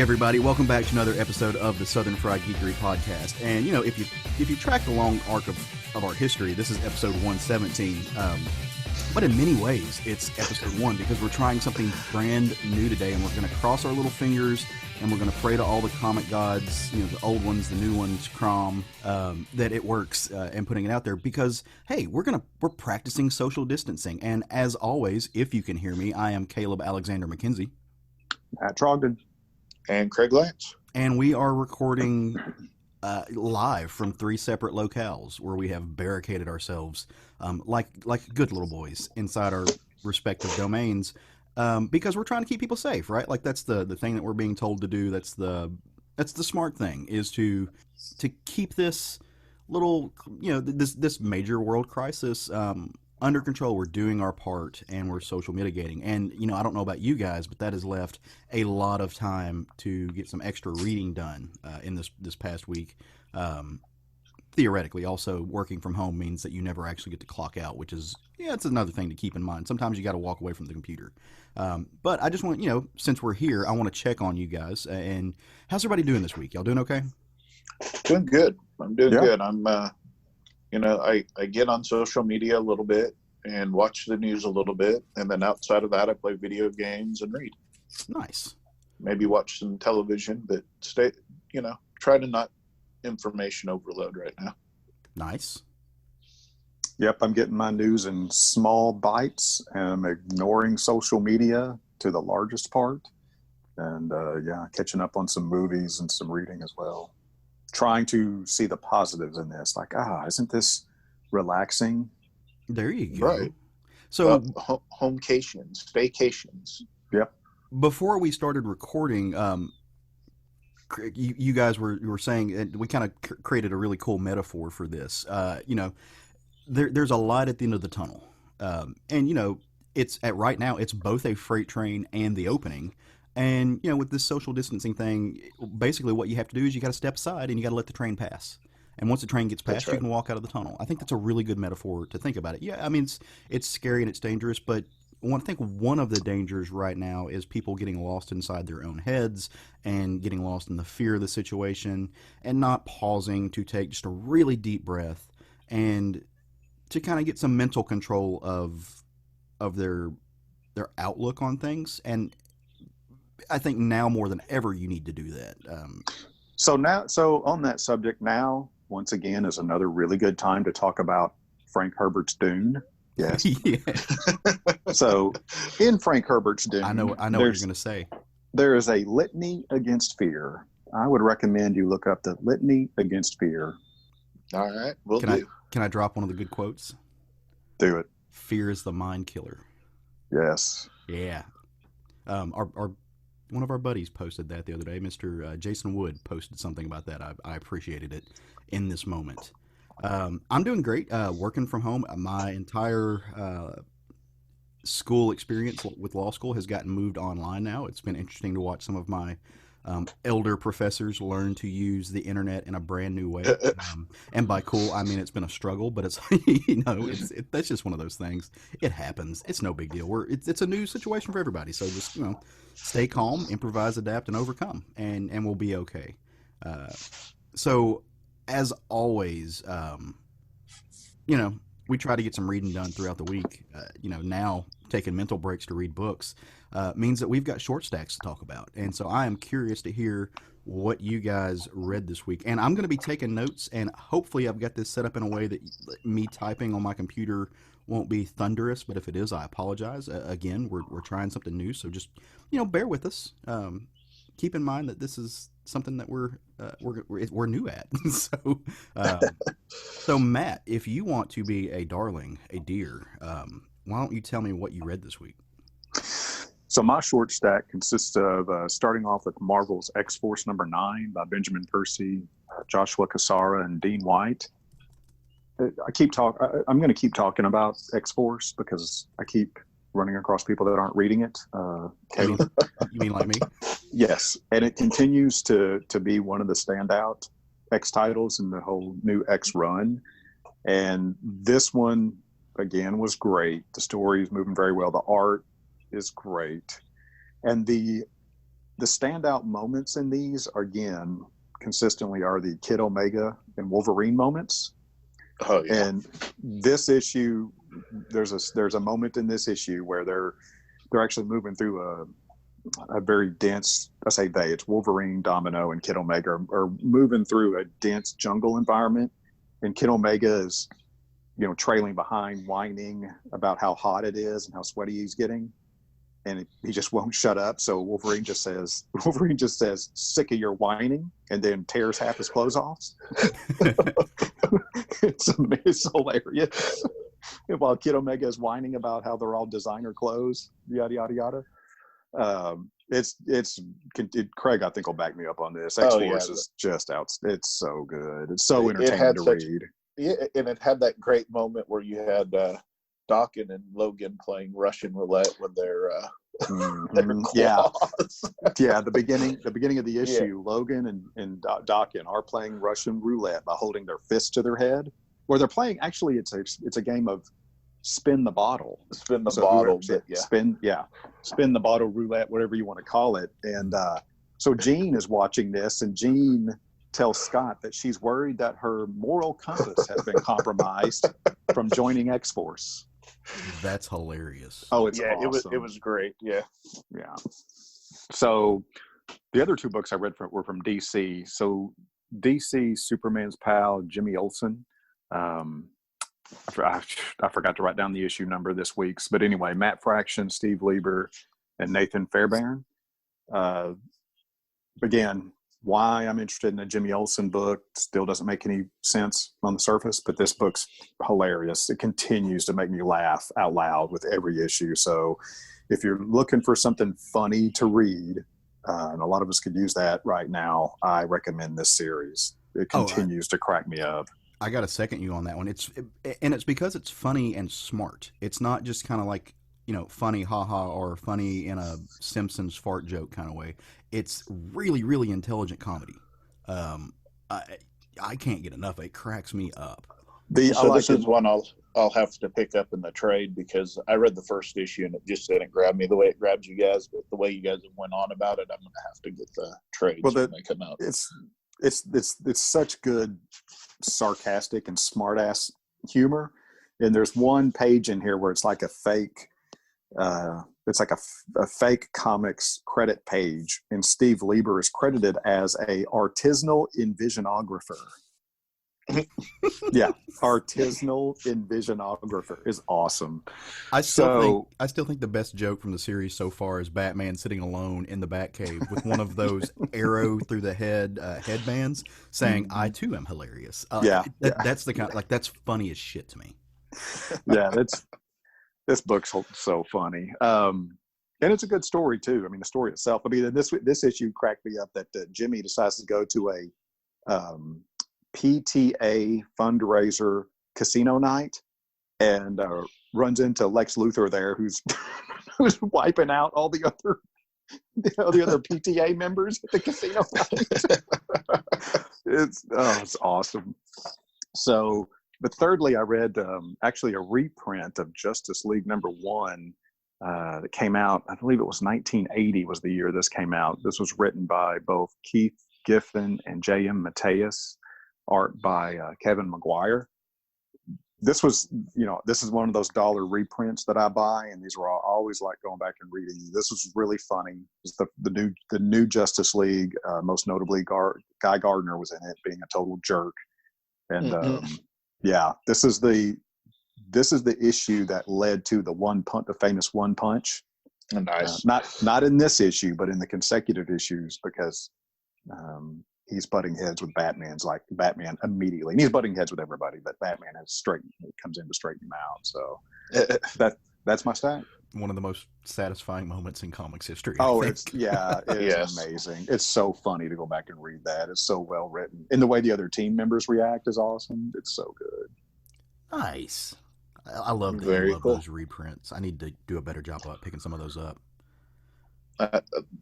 everybody, welcome back to another episode of the Southern Fried Geekery podcast. And you know, if you track the long arc of our history, this is episode 117. But in many ways, it's episode 1 because we're trying something brand new today, and we're going to cross our little fingers and we're going to pray to all the comic gods, you know, the old ones, the new ones, Crom, that it works, and putting it out there because, hey, we're practicing social distancing. And as always, if you can hear me, I am Caleb Alexander McKenzie. Matt Trogdon. And Craig Lance. And we are recording live from 3 separate locales where we have barricaded ourselves like good little boys inside our respective domains because we're trying to keep people safe, right? Like that's the thing that we're being told to do. That's the smart thing, is to keep this little, you know, this major world crisis under control. We're doing our part and we're social mitigating. And, you know, I don't know about you guys, but that has left a lot of time to get some extra reading done in this past week. Theoretically, also working from home means that you never actually get to clock out, which is, it's another thing to keep in mind. Sometimes you got to walk away from the computer. But I just want, you know, since we're here, I want to check on you guys. And how's everybody doing this week? Y'all doing okay? Doing good. I'm doing good. I'm, you know, I get on social media a little bit and watch the news a little bit. And then outside of that, I play video games and read. Nice. Maybe watch some television, but try to not information overload right now. Nice. Yep, I'm getting my news in small bites and I'm ignoring social media to the largest part. And catching up on some movies and some reading as well. Trying to see the positives in this. Like, isn't this relaxing? There you go. Right. So homecations, staycations. Yep. Before we started recording, you guys were saying, and we kind of created a really cool metaphor for this. You know, there's a light at the end of the tunnel, and you know, right now it's both a freight train and the opening. And you know, with this social distancing thing, basically what you have to do is you got to step aside and you got to let the train pass. And once the train gets past, you can walk out of the tunnel. I think that's a really good metaphor to think about it. Yeah, I mean, it's scary and it's dangerous, but I think one of the dangers right now is people getting lost inside their own heads and getting lost in the fear of the situation and not pausing to take just a really deep breath and to kind of get some mental control of their outlook on things. And I think now more than ever you need to do that. So on that subject now, once again, is another really good time to talk about Frank Herbert's Dune. Yes. Yeah. So in Frank Herbert's Dune, I know what you're going to say. There is a litany against fear. I would recommend you look up the litany against fear. All right, Can I drop one of the good quotes? Do it. Fear is the mind killer. Yes. Yeah. Our one of our buddies posted that the other day. Mr. Jason Wood posted something about that. I appreciated it in this moment. I'm doing great. Working from home. My entire school experience with law school has gotten moved online now. It's been interesting to watch some of my elder professors learn to use the internet in a brand new way. And by cool, I mean it's been a struggle, but it's that's just one of those things. It happens. It's no big deal. It's a new situation for everybody. So just stay calm, improvise, adapt, and overcome, and we'll be okay. So as always, we try to get some reading done throughout the week. Now taking mental breaks to read books means that we've got short stacks to talk about. And so I am curious to hear what you guys read this week. And I'm going to be taking notes, and hopefully I've got this set up in a way that me typing on my computer won't be thunderous. But if it is, I apologize. Again, we're trying something new, so just, bear with us. Keep in mind that this is something that we're new at. So Matt, if you want to be a darling, a dear, why don't you tell me what you read this week? So my short stack consists of starting off with Marvel's X-Force number 9 by Benjamin Percy, Joshua Cassara, and Dean White. I'm going to keep talking about X-Force because I keep running across people that aren't reading it. You mean like me? Yes, and it continues to be one of the standout X titles in the whole new X run. And this one, again, was great. The story is moving very well. The art is great. And the the standout moments in these, again, consistently are the Kid Omega and Wolverine moments. Oh yeah. And this issue, there's a moment in this issue where they're actually moving through a very dense, I say they, it's Wolverine, Domino, and Kid Omega are moving through a dense jungle environment, and Kid Omega is, trailing behind, whining about how hot it is and how sweaty he's getting, and he just won't shut up. So Wolverine just says, "Sick of your whining," and then tears half his clothes off. It's hilarious. While Kid Omega is whining about how they're all designer clothes, yada yada yada. Craig, I think, will back me up on this. X-Force is just out. It's so good. It's so entertaining to read. Yeah, and it had that great moment where you had Dawkins and Logan playing Russian roulette with their claws. Yeah. The beginning of the issue, Logan and Dawkins are playing Russian roulette by holding their fists to their head. Where they're playing, actually, it's a game of spin the bottle. Spin the bottle. Spin the bottle roulette, whatever you want to call it. And so Jean is watching this, and Jean tells Scott that she's worried that her moral compass has been compromised from joining X-Force. That's hilarious. Oh, it's awesome. It was great. Yeah. So the other two books I read were from DC. So DC Superman's pal Jimmy Olsen. I forgot to write down the issue number this week's, but anyway, Matt Fraction, Steve Lieber, and Nathan Fairbairn. Again, why I'm interested in a Jimmy Olsen book still doesn't make any sense on the surface, but this book's hilarious. It continues to make me laugh out loud with every issue. So if you're looking for something funny to read, and a lot of us could use that right now, I recommend this series. It continues to crack me up. I got to second you on that one. It's because it's funny and smart. It's not just kind of like, funny haha or funny in a Simpsons fart joke kind of way. It's really, really intelligent comedy. I can't get enough. It cracks me up. This is one I'll have to pick up in the trade, because I read the first issue and it just didn't grab me the way it grabs you guys. But the way you guys went on about it, I'm going to have to get the trades when they come out. It's such good sarcastic and smart ass humor, and there's one page in here where it's like a fake fake comics credit page, and Steve Lieber is credited as a artisanal envisionographer. Yeah, artisanal envisionographer is awesome. I still think the best joke from the series so far is Batman sitting alone in the Batcave with one of those arrow through the head headbands, saying, "I too am hilarious." That's the kind, that's funny as shit to me. Yeah, this book's so funny, and it's a good story too. I mean, the story itself. I mean, this issue cracked me up that Jimmy decides to go to a PTA fundraiser casino night, and runs into Lex Luthor there, who's wiping out all the other PTA members at the casino night. It's awesome. So, but thirdly, I read actually a reprint of Justice League #1 that came out. I believe it was 1980 was the year this came out. This was written by both Keith Giffen and J.M. Mateus. Art by Kevin McGuire. This is one of those dollar reprints that I buy, and these are always like going back and reading. This was really funny. It's the new Justice League. Most notably, Guy Gardner was in it, being a total jerk. And this is the issue that led to the famous One Punch. Nice. Not in this issue, but in the consecutive issues, because he's butting heads with Batman immediately, and he's butting heads with everybody, but Batman comes in to straighten him out. So that's my stack. One of the most satisfying moments in comics history. It's amazing. It's so funny to go back and read that. It's so well written, and the way the other team members react is awesome. It's so good. Nice. I love those reprints. I need to do a better job of picking some of those up.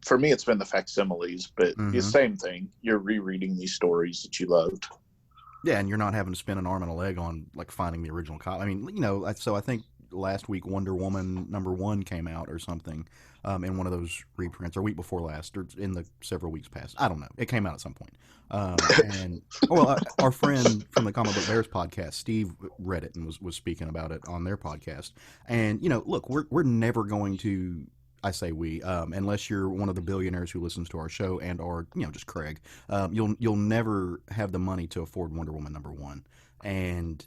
For me, it's been the facsimiles, but the same thing. You're rereading these stories that you loved. Yeah, and you're not having to spend an arm and a leg on like finding the original copy. I mean, so I think last week Wonder Woman #1 came out or something in one of those reprints, or week before last, or in the several weeks past. I don't know. It came out at some point. And our friend from the Comic Book Bears podcast, Steve, read it and was speaking about it on their podcast. And look, we're never going to. I say we, unless you're one of the billionaires who listens to our show and or just Craig, you'll never have the money to afford Wonder Woman #1, and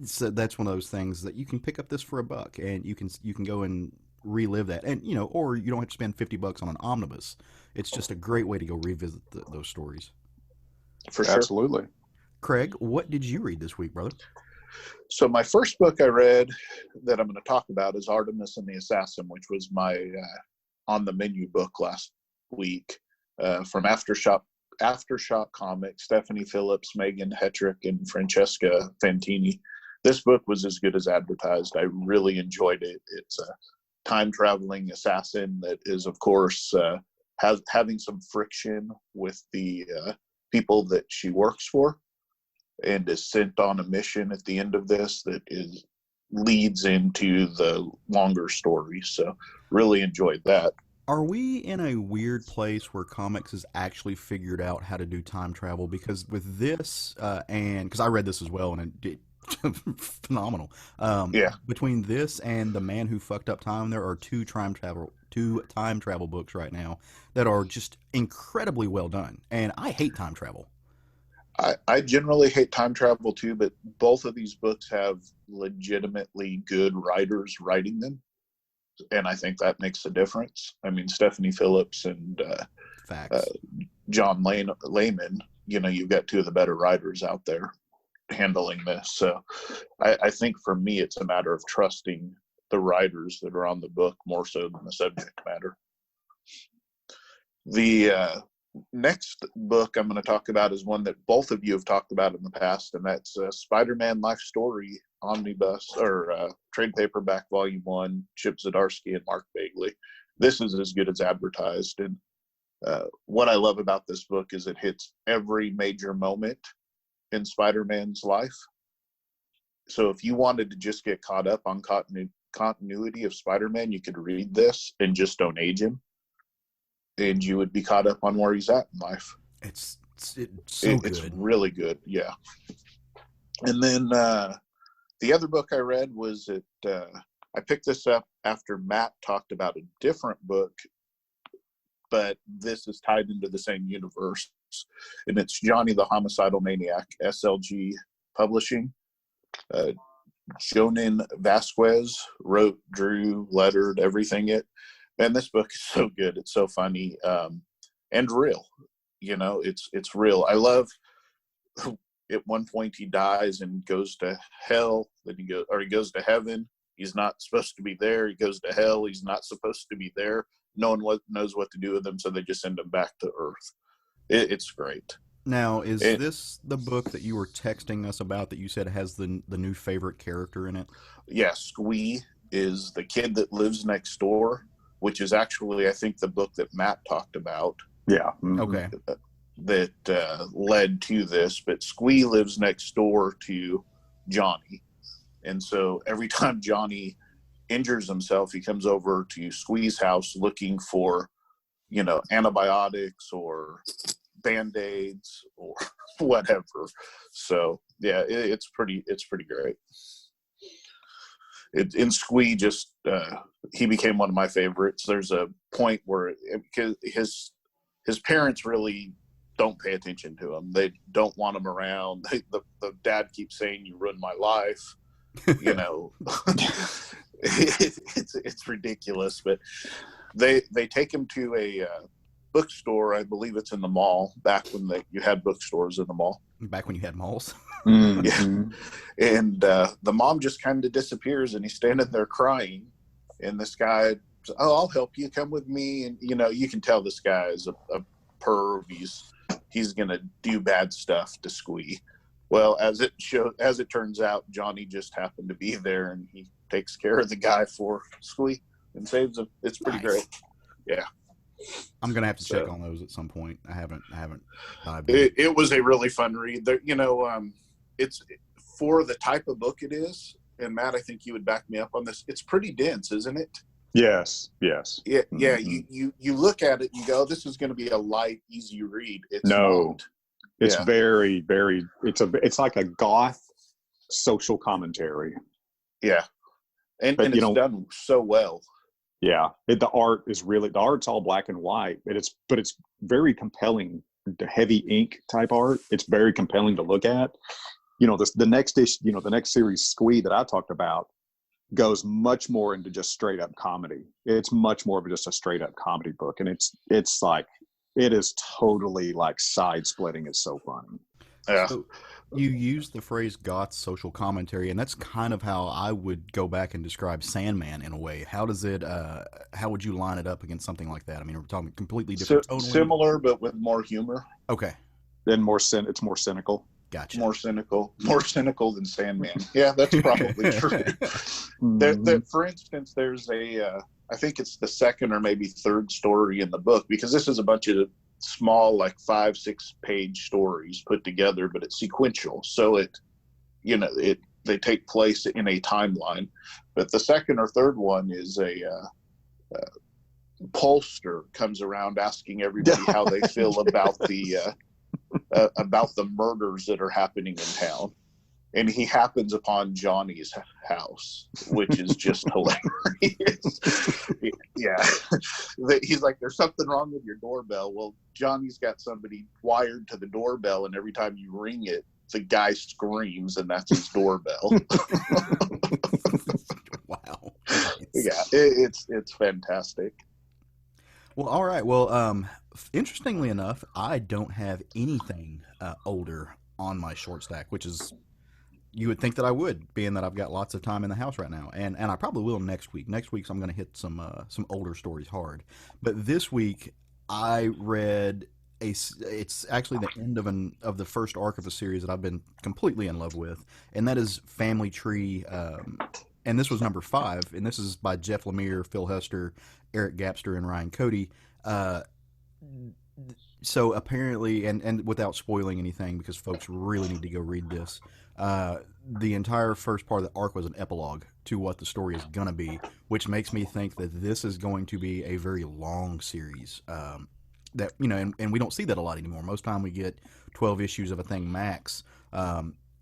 so that's one of those things that you can pick up this for $1 and you can go and relive that, and or you don't have to spend $50 on an omnibus. It's just a great way to go revisit those stories. For sure. Absolutely. Craig, what did you read this week, brother? So my first book I read that I'm going to talk about is Artemis and the Assassin, which was my on the menu book last week from Aftershock Comics, Stephanie Phillips, Megan Hetrick, and Francesca Fantini. This book was as good as advertised. I really enjoyed it. It's a time-traveling assassin that is, of course, having some friction with the people that she works for, and is sent on a mission at the end of this that leads into the longer story. So really enjoyed that. Are we in a weird place where comics has actually figured out how to do time travel? Because with this, and because I read this as well, and it did phenomenal. Between this and The Man Who Fucked Up Time, there are two time travel books right now that are just incredibly well done. And I hate time travel. I generally hate time travel too, but both of these books have legitimately good writers writing them, and I think that makes a difference. I mean, Stephanie Phillips and John Layman, you've got two of the better writers out there handling this. So I think for me, it's a matter of trusting the writers that are on the book more so than the subject matter. The next book I'm going to talk about is one that both of you have talked about in the past, and that's Spider-Man Life Story Omnibus, or Trade Paperback Volume 1, Chip Zdarsky and Mark Bagley. This is as good as advertised, and what I love about this book is it hits every major moment in Spider-Man's life. So if you wanted to just get caught up on continuity of Spider-Man, you could read this and just don't age him, and you would be caught up on where he's at in life. It's so good. It's really good, yeah. And then the other book I read was I picked this up after Matt talked about a different book, but this is tied into the same universe, and it's Johnny the Homicidal Maniac, SLG Publishing. Jonan Vasquez wrote, drew, lettered, everything. And this book is so good. It's so funny and real. It's real. I love at one point he dies and goes to hell. Then he goes to heaven. He's not supposed to be there. He goes to hell. He's not supposed to be there. No one knows what to do with him, so they just send him back to Earth. It's great. Now, is this the book that you were texting us about that you said has the new favorite character in it? Yeah, Squee is the kid that lives next door, which is actually, I think, the book that Matt talked about. Yeah. Mm-hmm. Okay. That led to this. But Squee lives next door to Johnny. And so every time Johnny injures himself, he comes over to Squee's house looking for, antibiotics or Band-Aids or whatever. So yeah, it's pretty great. In Squee, just he became one of my favorites. There's a point where because his parents really don't pay attention to him. They don't want him around. The dad keeps saying, "You ruined my life." It's ridiculous. But they take him to a bookstore. I believe it's in the mall. Back when you had bookstores in the mall. Back when you had malls. Mm-hmm. Yeah. And the mom just kind of disappears, and he's standing there crying. And this guy, "Oh, I'll help you. Come with me." And you can tell this guy is a perv. He's gonna do bad stuff to Squee. Well, as it turns out, Johnny just happened to be there, and he takes care of the guy for Squee and saves him. It's pretty great. Yeah. I'm gonna have to check on those at some point. I haven't. It was a really fun read. There, it's for the type of book it is. and Matt, I think you would back me up on this. It's pretty dense, isn't it? Yes. Yeah. You look at it, you go, "This is going to be a light, easy read." It's not. It's very, very. It's like a goth social commentary. Yeah, and it's done so well. Yeah, the art's all black and white, but it's very compelling. The heavy ink type art, it's very compelling to look at. The next issue, the next series, Squee, that I talked about, goes much more into just straight up comedy. It's much more of just a straight up comedy book, and it's like, it is totally like side splitting. It's so funny. Yeah. So you use the phrase goth social commentary, and that's kind of how I would go back and describe Sandman in a way. How does it? How would you line it up against something like that? I mean, we're talking completely different. Similar, but with more humor. Okay. Then it's more cynical. Gotcha. More cynical than Sandman. Yeah, that's probably true. For instance, there's I think it's the second or maybe third story in the book, because this is a bunch of small, like 5-6 page stories put together, but it's sequential. So they take place in a timeline. But the second or third one is a pollster comes around asking everybody how they feel about the murders that are happening in town. And he happens upon Johnny's house, which is just hilarious. Yeah. He's like, "There's something wrong with your doorbell." Well, Johnny's got somebody wired to the doorbell, and every time you ring it, the guy screams, and that's his doorbell. Wow. Yeah, it's fantastic. Well, all right. Well, interestingly enough, I don't have anything older on my short stack, which is, you would think that I would, being that I've got lots of time in the house right now, and I probably will next week. Next week, I'm going to hit some older stories hard. But this week, I read it's actually the end of the first arc of a series that I've been completely in love with, and that is Family Tree. And this was number 5, and this is by Jeff Lemire, Phil Hester, Eric Gapster, and Ryan Cody. So apparently, and without spoiling anything, because folks really need to go read this, the entire first part of the arc was an epilogue to what the story is going to be, which makes me think that this is going to be a very long series. That, and we don't see that a lot anymore. Most time we get 12 issues of a thing max.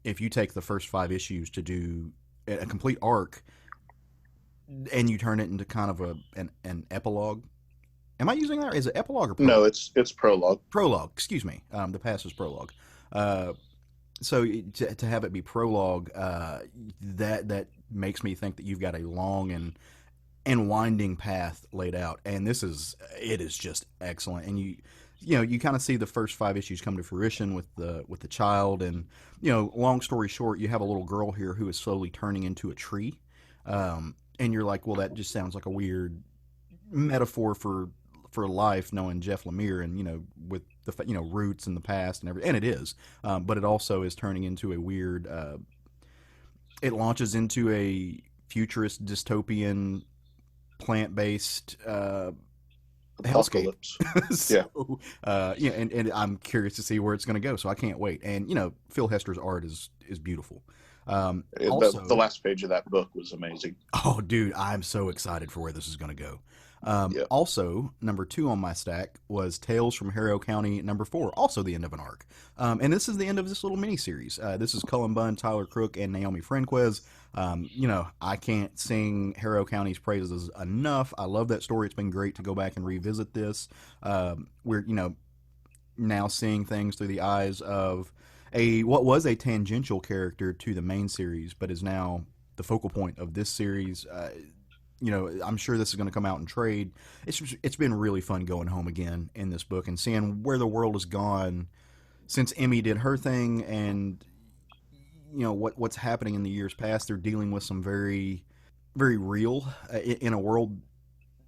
If you take the first 5 issues to do a complete arc, and you turn it into kind of an epilogue. Am I using that? Is it epilogue or prologue? No, it's prologue. Prologue, excuse me. The past is prologue. So to have it be prologue, that makes me think that you've got a long and winding path laid out, and it is just excellent. And you kind of see the first 5 issues come to fruition with the child, and long story short, you have a little girl here who is slowly turning into a tree, and you're like, well, that just sounds like a weird metaphor for life, knowing Jeff Lemire, and with the roots in the past and everything, and it is, but it also is turning into a weird. It launches into a futurist dystopian plant-based hellscape. So, and I'm curious to see where it's going to go. So I can't wait. And Phil Hester's art is beautiful. Also, the last page of that book was amazing. Oh, dude, I'm so excited for where this is going to go. Also, number 2 on my stack was Tales from Harrow County, number 4, also the end of an arc. And this is the end of this little mini-series. This is Cullen Bunn, Tyler Crook, and Naomi Franquez. I can't sing Harrow County's praises enough. I love that story. It's been great to go back and revisit this. We're, now seeing things through the eyes of what was a tangential character to the main series, but is now the focal point of this series. I'm sure this is going to come out in trade. It's been really fun going home again in this book and seeing where the world has gone since Emmy did her thing, and what's happening in the years past. They're dealing with some very, very real in a world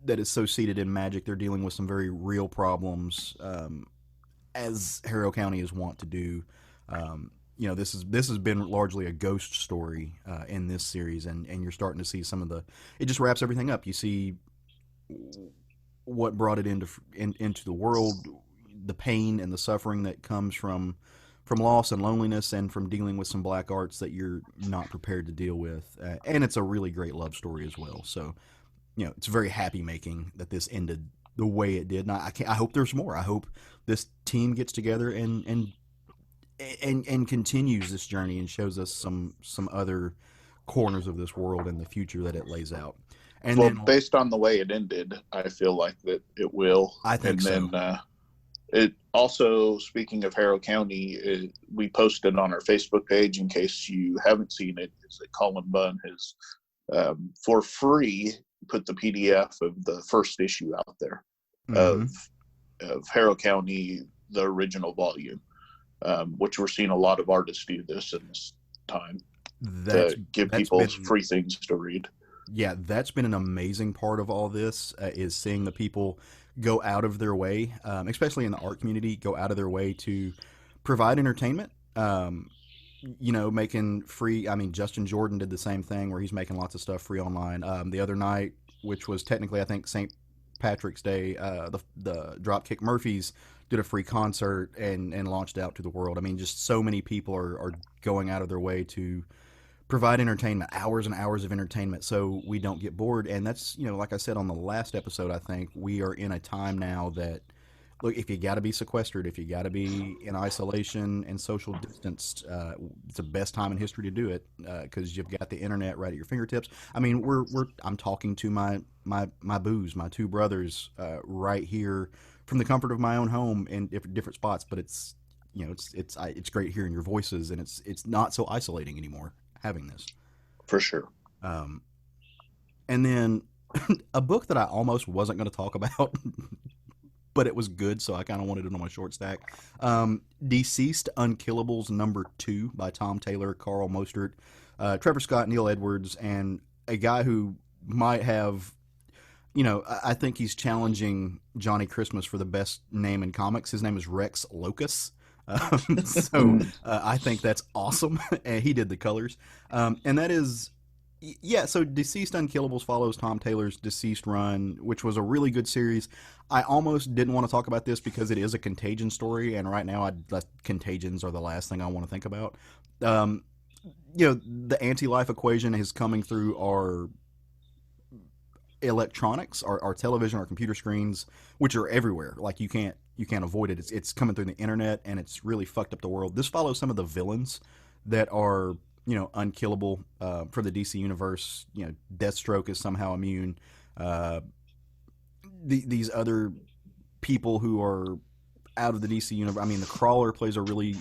that is so seated in magic. They're dealing with some very real problems, as Harrow County is wont to do. This has been largely a ghost story in this series, and you're starting to see some of it just wraps everything up. You see what brought it into the world, the pain and the suffering that comes from loss and loneliness, and from dealing with some black arts that you're not prepared to deal with. And it's a really great love story as well. So, it's very happy making that this ended the way it did. And I hope there's more. I hope this team gets together and continues this journey and shows us some other corners of this world and the future that it lays out. And well, then, based on the way it ended, I feel like that it will. I think so. And then it also, speaking of Harrow County, we posted on our Facebook page, in case you haven't seen it, is that Colin Bunn has, for free, put the PDF of the first issue out there of Harrow County, the original volume, which we're seeing a lot of artists do this in this time to give people free things to read. Yeah, that's been an amazing part of all this, is seeing the people go out of their way, especially in the art community, go out of their way to provide entertainment, making free. I mean, Justin Jordan did the same thing where he's making lots of stuff free online. The other night, which was technically, I think, St. Patrick's Day, the Dropkick Murphys did a free concert and launched out to the world. I mean, just so many people are going out of their way to provide entertainment, hours and hours of entertainment, so we don't get bored. And that's, like I said on the last episode, I think we are in a time now that, look, if you got to be sequestered, if you got to be in isolation and social distanced, it's the best time in history to do it, because you've got the internet right at your fingertips. I mean, I'm talking to my boos, my two brothers, right here from the comfort of my own home in different spots. But it's great hearing your voices, and it's not so isolating anymore having this. For sure. And then a book that I almost wasn't going to talk about, but it was good, so I kind of wanted it on my short stack. DCeased, Unkillables #2 by Tom Taylor, Carl Mostert, Trevor Scott, Neil Edwards, and a guy who might have, I think he's challenging Johnny Christmas for the best name in comics. His name is Rex Locus. I think that's awesome. And he did the colors. And that is, so DCeased Unkillables follows Tom Taylor's DCeased run, which was a really good series. I almost didn't want to talk about this because it is a Contagion story, and right now Contagions are the last thing I want to think about. The anti-life equation is coming through our electronics, our television, our computer screens, which are everywhere. Like you can't avoid it. It's coming through the internet, and it's really fucked up the world. This follows some of the villains that are unkillable for the DC universe. Deathstroke is somehow immune. These other people who are out of the DC universe. I mean, the Crawler plays a really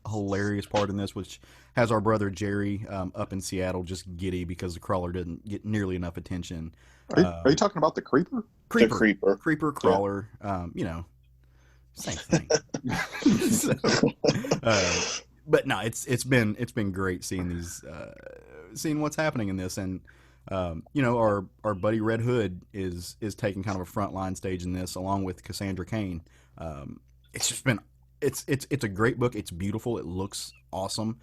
hilarious part in this, which has our brother Jerry up in Seattle just giddy because the Crawler didn't get nearly enough attention. Are you talking about the Creeper? Creeper, Crawler. Same thing. But no, it's been great seeing these, seeing what's happening in this, and our buddy Red Hood is taking kind of a frontline stage in this, along with Cassandra Cain. It's just been it's a great book. It's beautiful. It looks awesome.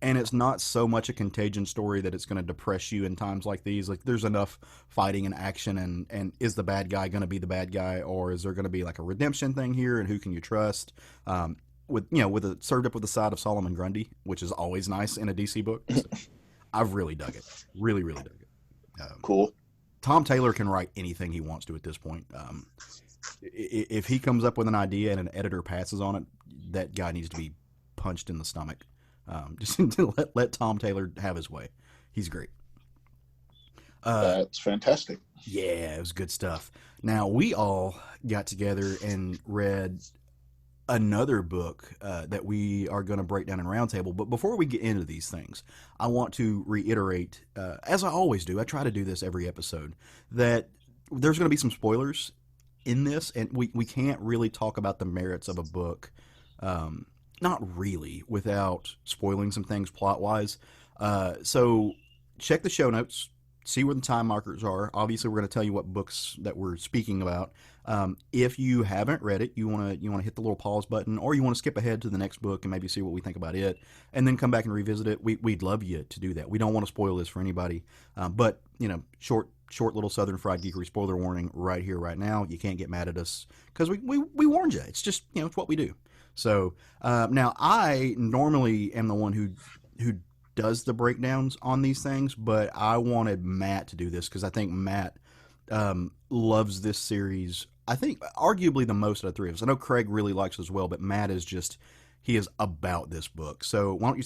And it's not so much a Contagion story that it's going to depress you in times like these. Like, there's enough fighting and action, and is the bad guy going to be the bad guy, or is there going to be like a redemption thing here, and who can you trust? With served up with a side of Solomon Grundy, which is always nice in a DC book. So I've really dug it. Really, really dug it. Cool. Tom Taylor can write anything he wants to at this point. If he comes up with an idea and an editor passes on it, that guy needs to be punched in the stomach. Just to let Tom Taylor have his way. He's great. That's fantastic. Yeah, it was good stuff. Now, we all got together and read another book that we are going to break down in Roundtable. But before we get into these things, I want to reiterate, as I always do, I try to do this every episode, that there's going to be some spoilers in this, and we can't really talk about the merits of a book, not really, without spoiling some things plot-wise. So check the show notes, see where the time markers are. Obviously, we're going to tell you what books that we're speaking about. If you haven't read it, you want to hit the little pause button, or you want to skip ahead to the next book and maybe see what we think about it, and then come back and revisit it. We'd love you to do that. We don't want to spoil this for anybody, but short little Southern Fried Geekery spoiler warning right here, right now. You can't get mad at us because we warned you. It's just it's what we do. So now I normally am the one who does the breakdowns on these things, but I wanted Matt to do this because I think Matt loves this series. I think arguably the most of the three of us. I know Craig really likes it as well, but Matt is just he is about this book. So why don't you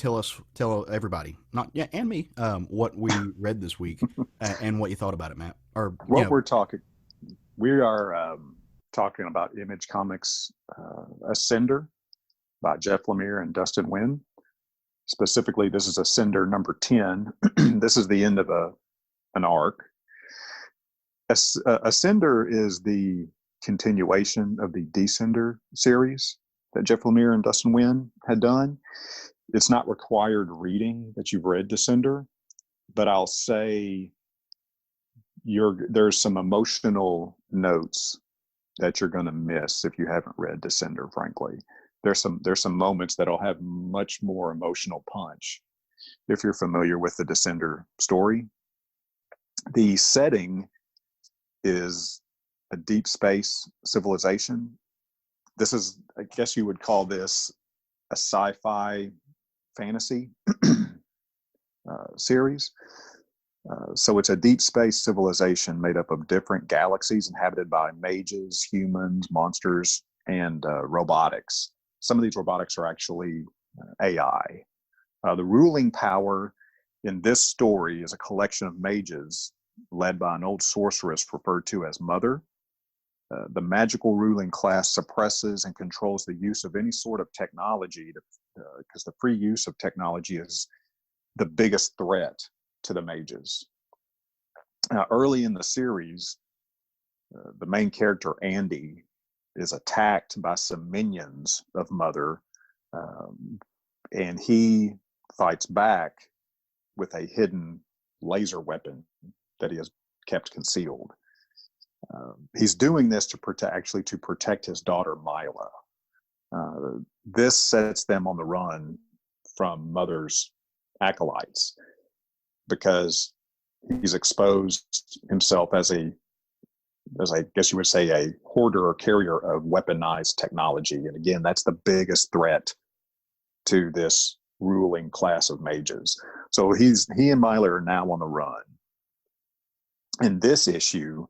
tell everybody, not yeah, and me, what we read this week and what you thought about it, Matt? Or we are talking about Image Comics Ascender by Jeff Lemire and Dustin Nguyen. Specifically, this is Ascender number 10. This is the end of an arc. Ascender is the continuation of the Descender series that Jeff Lemire and Dustin Nguyen had done. It's not required reading that you've read Descender, but I'll say there's some emotional notes that you're going to miss if you haven't read Descender, frankly. There's some moments that'll have much more emotional punch if you're familiar with the Descender story. The setting is a deep space civilization. This is, I guess you would call this a sci-fi fantasy series. So it's a deep space civilization made up of different galaxies inhabited by mages, humans, monsters, and robotics. Some of these robotics are actually AI. The ruling power in this story is a collection of mages led by an old sorceress referred to as Mother. The magical ruling class suppresses and controls the use of any sort of technology because the free use of technology is the biggest threat to the mages. Early in the series, the main character, Andy, is attacked by some minions of Mother, and he fights back with a hidden laser weapon that he has kept concealed. He's doing this to protect his daughter, Mila. This sets them on the run from Mother's acolytes because he's exposed himself as I guess you would say, a hoarder or carrier of weaponized technology. And again, that's the biggest threat to this ruling class of mages. So he and Mila are now on the run. In this issue,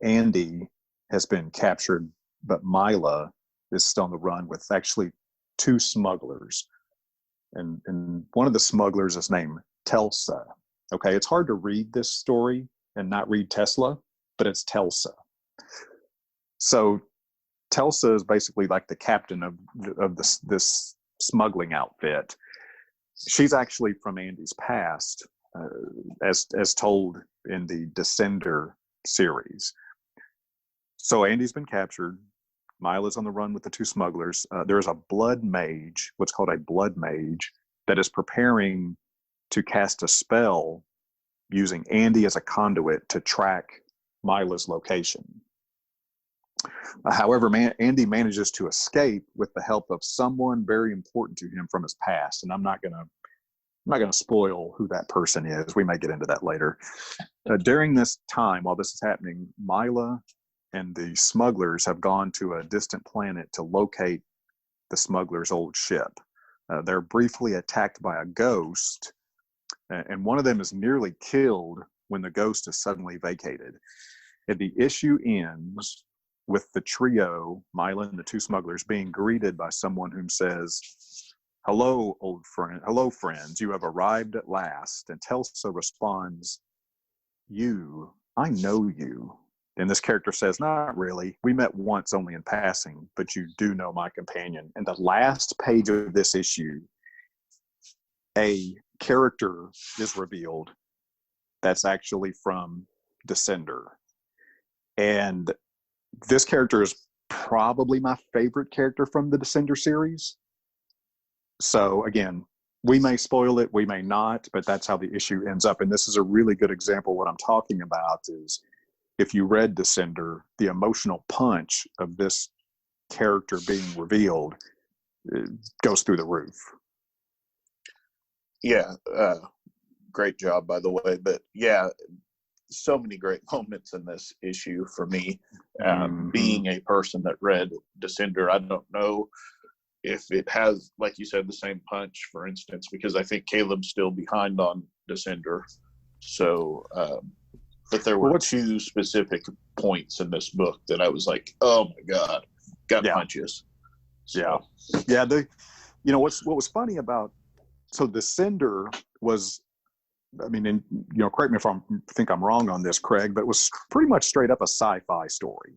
Andy has been captured, but Mila is still on the run with actually two smugglers. And one of the smugglers is named Telsa. Okay, it's hard to read this story and not read Tesla, but it's Telsa. So Telsa is basically like the captain of this smuggling outfit. She's actually from Andy's past, as told in the Descender series. So Andy's been captured. Mila's on the run with the two smugglers. There's a blood mage, what's called a blood mage, that is preparing to cast a spell using Andy as a conduit to track Mila's location. However, Andy manages to escape with the help of someone very important to him from his past, and I'm not gonna spoil who that person is. We may get into that later. During this time, while this is happening, Mila and the smugglers have gone to a distant planet to locate the smugglers' old ship. They're briefly attacked by a ghost, and one of them is nearly killed when the ghost is suddenly vacated. And the issue ends with the trio, Mila and the two smugglers, being greeted by someone whom says, "Hello, old friend. Hello, friends. You have arrived at last." And Telsa responds, I know you." And this character says, "Not really. We met once only in passing, but you do know my companion." And the last page of this issue, a character is revealed that's actually from Descender. And this character is probably my favorite character from the Descender series. So again, we may spoil it, we may not, but that's how the issue ends up. And this is a really good example. What I'm talking about is, if you read Descender, the emotional punch of this character being revealed goes through the roof. Yeah, great job, by the way. But yeah, so many great moments in this issue for me. Being a person that read Descender, I don't know if it has, like you said, the same punch, for instance, because I think Caleb's still behind on Descender. So, but there were two specific points in this book that I was like, oh my God, got punches. So. Yeah. What was funny about, so Descender was, I mean, and, correct me if I think I'm wrong on this, Craig, but it was pretty much straight up a sci-fi story.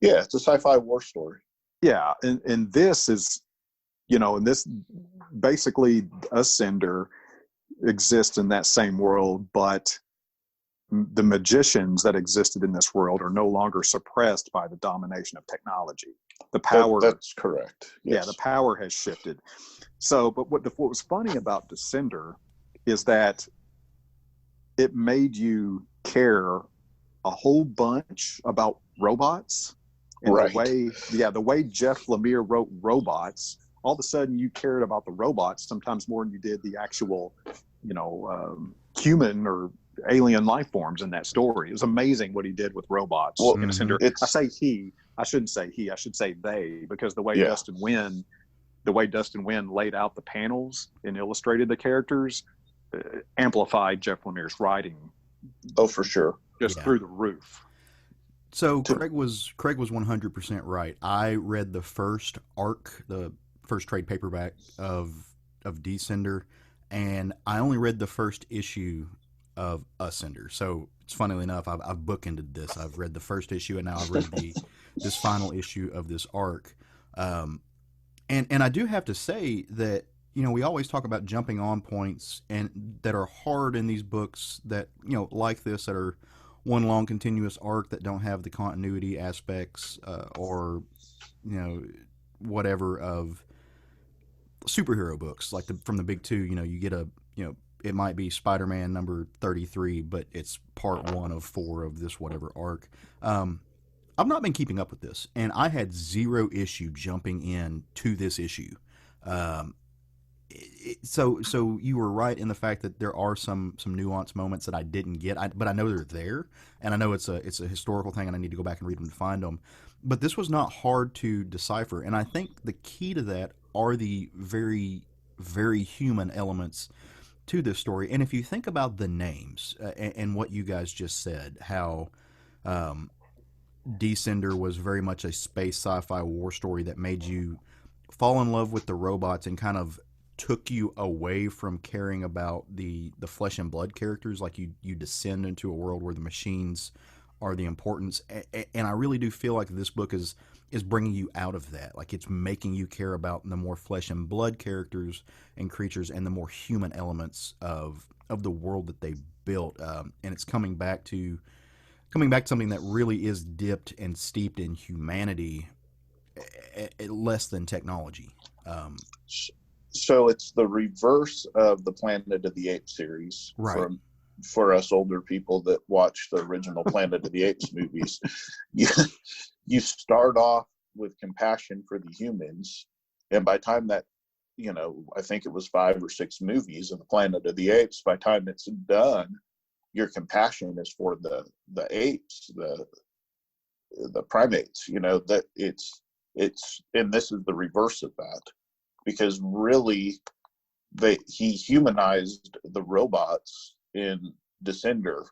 Yeah, it's a sci-fi war story. Yeah, and this is, and this basically Ascender exists in that same world, but the magicians that existed in this world are no longer suppressed by the domination of technology. The power. That's correct. Yes. Yeah, the power has shifted. So, but what was funny about Descender is that it made you care a whole bunch about robots. And right. the way Jeff Lemire wrote robots, all of a sudden you cared about the robots sometimes more than you did the actual, human or alien life forms in that story. It was amazing what he did with robots in Ascender. I say he, I shouldn't say he, I should say they, because the way Dustin Nguyen laid out the panels and illustrated the characters amplified Jeff Lemire's writing. Oh, for sure. Just through the roof. So Craig was 100% right. I read the first arc, the first trade paperback of Descender, and I only read the first issue of Ascender. So it's funnily enough, I've bookended this. I've read the first issue, and now I've read this final issue of this arc. And I do have to say that, we always talk about jumping on points and that are hard in these books that, like this, that are one long continuous arc that don't have the continuity aspects or, whatever of superhero books like from the big two. You get it might be Spider-Man number 33, but it's part 1 of 4 of this whatever arc. I've not been keeping up with this, and I had 0 issue jumping in to this issue. So you were right in the fact that there are some nuanced moments that I didn't get, but I know they're there, and I know it's a historical thing, and I need to go back and read them to find them. But this was not hard to decipher, and I think the key to that are the very, very human elements to this story. And if you think about the names and what you guys just said, how Descender was very much a space sci-fi war story that made you fall in love with the robots and kind of took you away from caring about the flesh and blood characters. Like you descend into a world where the machines are the importance. And I really do feel like this book is bringing you out of that. Like it's making you care about the more flesh and blood characters and creatures and the more human elements of the world that they built. And it's coming back to something that really is dipped and steeped in humanity, less than technology. So it's the reverse of the Planet of the Apes series, right? For us older people that watched the original Planet of the Apes movies. You start off with compassion for the humans, and by the time that, I think it was 5 or 6 movies of the Planet of the Apes, by the time it's done, your compassion is for the apes, the primates, that it's and this is the reverse of that, because really he humanized the robots in Descender,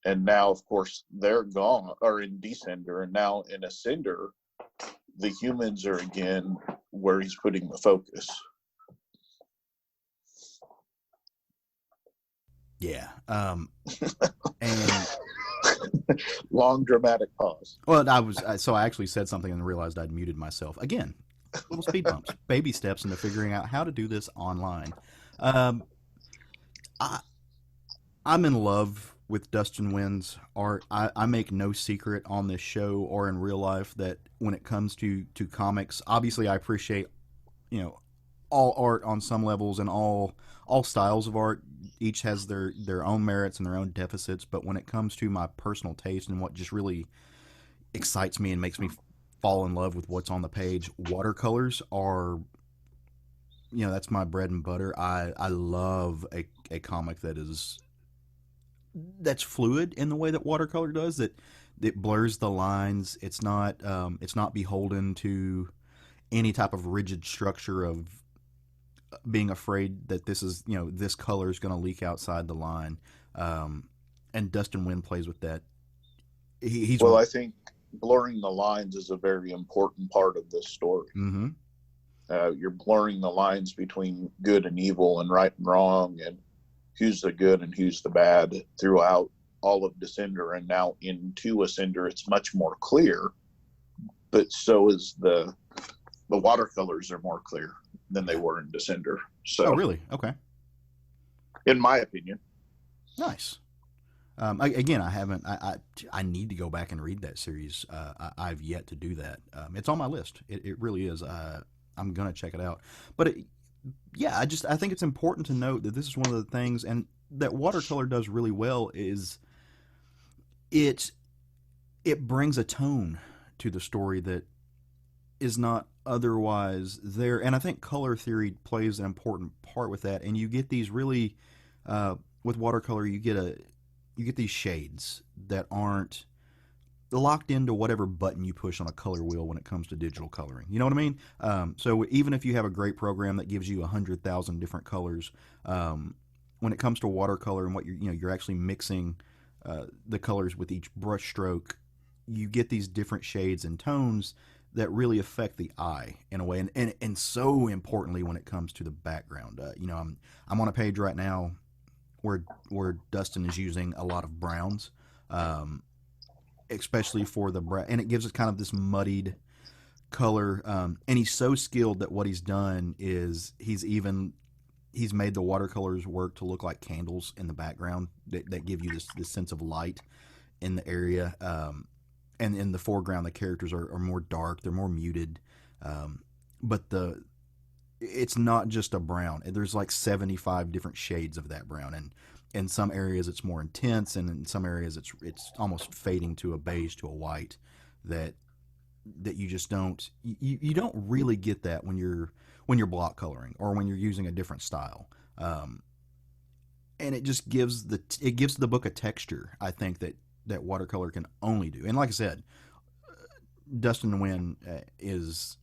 and now of course they're gone, or in Descender, and now in Ascender the humans are again where he's putting the focus. Yeah. And long dramatic pause. Well, I actually said something and realized I'd muted myself again. Little speed bumps, baby steps into figuring out how to do this online. I'm in love with Dustin Nguyen's art. I make no secret on this show or in real life that when it comes to comics, obviously I appreciate, all art on some levels and all styles of art. Each has their own merits and their own deficits. But when it comes to my personal taste and what just really excites me and makes me fall in love with what's on the page, watercolors are, that's my bread and butter. I love a comic that is that's fluid in the way that watercolor does. That it blurs the lines. It's not beholden to any type of rigid structure of being afraid that this is, this color is going to leak outside the line. And Dustin Nguyen plays with that. I think blurring the lines is a very important part of this story. Mm-hmm. You're blurring the lines between good and evil and right and wrong, and who's the good and who's the bad throughout all of Descender. And now into Ascender, it's much more clear, but so is the watercolors are more clear than they were in Descender. So, oh, really? Okay. In my opinion. Nice. Again, I haven't. I need to go back and read that series. I've yet to do that. It's on my list. It really is. I'm gonna check it out. But I think it's important to note that this is one of the things, and that watercolor does really well, is it brings a tone to the story that is not otherwise there. And I think color theory plays an important part with that. And you get these really, with watercolor, you get these shades that aren't locked into whatever button you push on a color wheel when it comes to digital coloring. You know what I mean? So even if you have a great program that gives you 100,000 different colors, when it comes to watercolor and what you're actually mixing the colors with each brush stroke, you get these different shades and tones that really affect the eye in a way. And so importantly, when it comes to the background, I'm on a page right now where Dustin is using a lot of browns, especially for the brown, and it gives it kind of this muddied color. And he's so skilled that what he's done is he's made the watercolors work to look like candles in the background that give you this sense of light in the area. And in the foreground, the characters are more dark, they're more muted. But it's not just a brown. There's like 75 different shades of that brown, and in some areas it's more intense, and in some areas it's almost fading to a beige, to a white, that you just don't really get that when you're block coloring or when you're using a different style. And it just gives the book a texture, I think, that watercolor can only do. And like I said, Dustin Nguyen is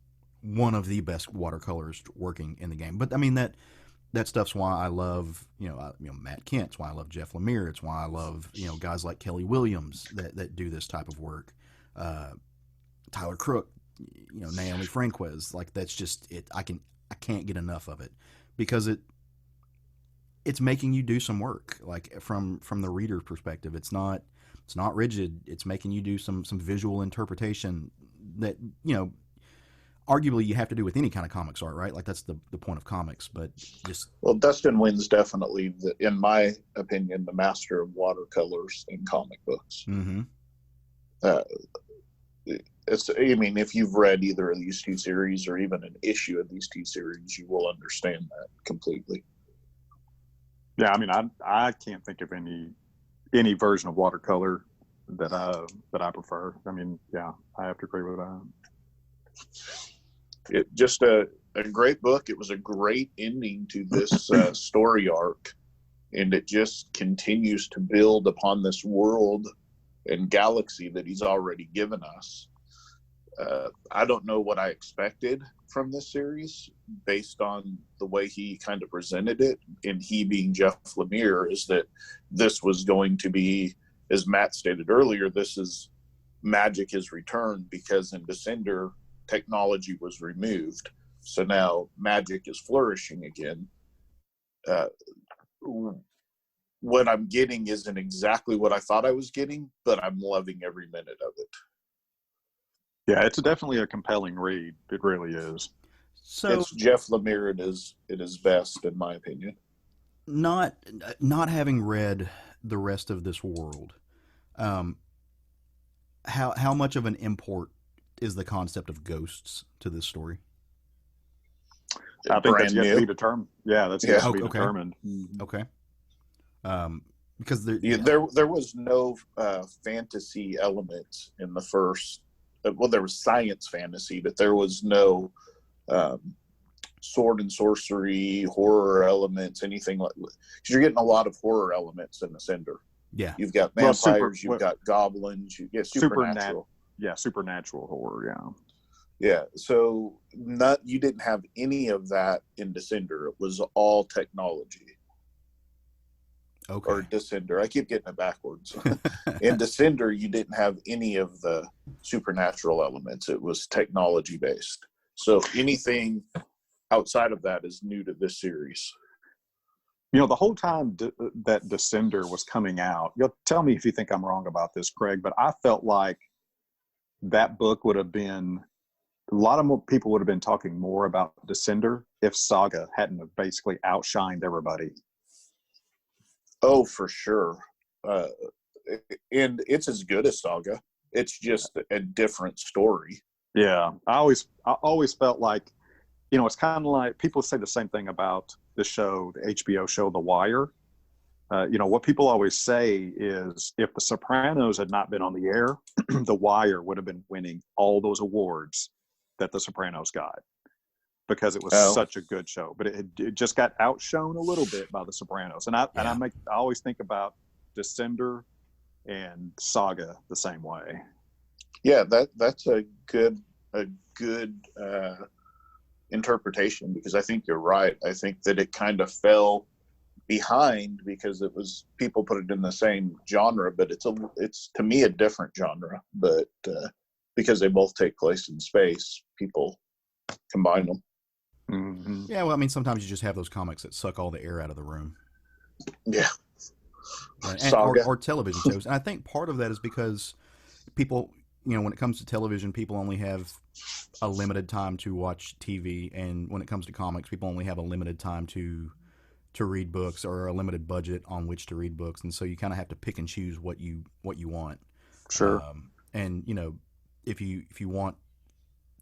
one of the best watercolorists working in the game. But I mean, that stuff's why I love Matt Kent. It's why I love Jeff Lemire. It's why I love guys like Kelly Williams that do this type of work. Tyler Crook, Naomi Franquez. Like, that's just it. I can't get enough of it, because it's making you do some work. Like, from the reader's perspective, it's not rigid. It's making you do some visual interpretation that, arguably you have to do with any kind of comics art, right? Like, that's the point of comics. But Dustin Nguyen's definitely, in my opinion, the master of watercolors in comic books. Mm-hmm. If you've read either of these two series or even an issue of these two series, you will understand that completely. Yeah, I mean, I can't think of any version of watercolor that I prefer. I mean, yeah, I have to agree with that. It just a great book. It was a great ending to this story arc, and it just continues to build upon this world and galaxy that he's already given us. I don't know what I expected from this series based on the way he kind of presented it, and he being Jeff Lemire, is that this was going to be, as Matt stated earlier, this is magic has returned, because in Descender technology was removed, so now magic is flourishing again. What I'm getting isn't exactly what I thought I was getting, but I'm loving every minute of it. Yeah, it's definitely a compelling read. It really is. So it's Jeff Lemire at his best, in my opinion. Not having read the rest of this world, how much of an import is the concept of ghosts to this story? I think that's yet to be determined. Yeah, that's yet to be determined. Okay. Because there was no fantasy element in the first. Well, there was science fantasy, but there was no sword and sorcery, horror elements, anything like that. You're getting a lot of horror elements in Ascender. Yeah. You've got vampires, you've got goblins, you get supernatural. Supernatural horror, yeah. Yeah, so you didn't have any of that in Descender. It was all technology. Okay. Or Descender. I keep getting it backwards. In Descender, you didn't have any of the supernatural elements. It was technology based. So anything outside of that is new to this series. You know, the whole time that Descender was coming out, you'll tell me if you think I'm wrong about this, Craig, but I felt like that book would have been, a lot of more people would have been talking more about Descender if Saga hadn't have basically outshined everybody. Oh, for sure. And it's as good as Saga. It's just a different story. Yeah. I always felt like, you know, it's kind of like people say the same thing about the show, the HBO show, The Wire. You know, what people always say is if The Sopranos had not been on the air, The Wire would have been winning all those awards that The Sopranos got because it was such a good show. But it just got outshone a little bit by The Sopranos. And I always think about Descender and Saga the same way. Yeah, that's a good interpretation, because I think you're right. I think that it kind of fell behind because it was, people put it in the same genre, but it's to me a different genre. But because they both take place in space, people combine them. Mm-hmm. Yeah, well, I mean, sometimes you just have those comics that suck all the air out of the room. Yeah. Or television shows. And I think part of that is because people, you know, when it comes to television, people only have a limited time to watch TV. And when it comes to comics, people only have a limited time to read books, or a limited budget on which to read books. And so you kind of have to pick and choose what you want. Sure. And, you know, if you want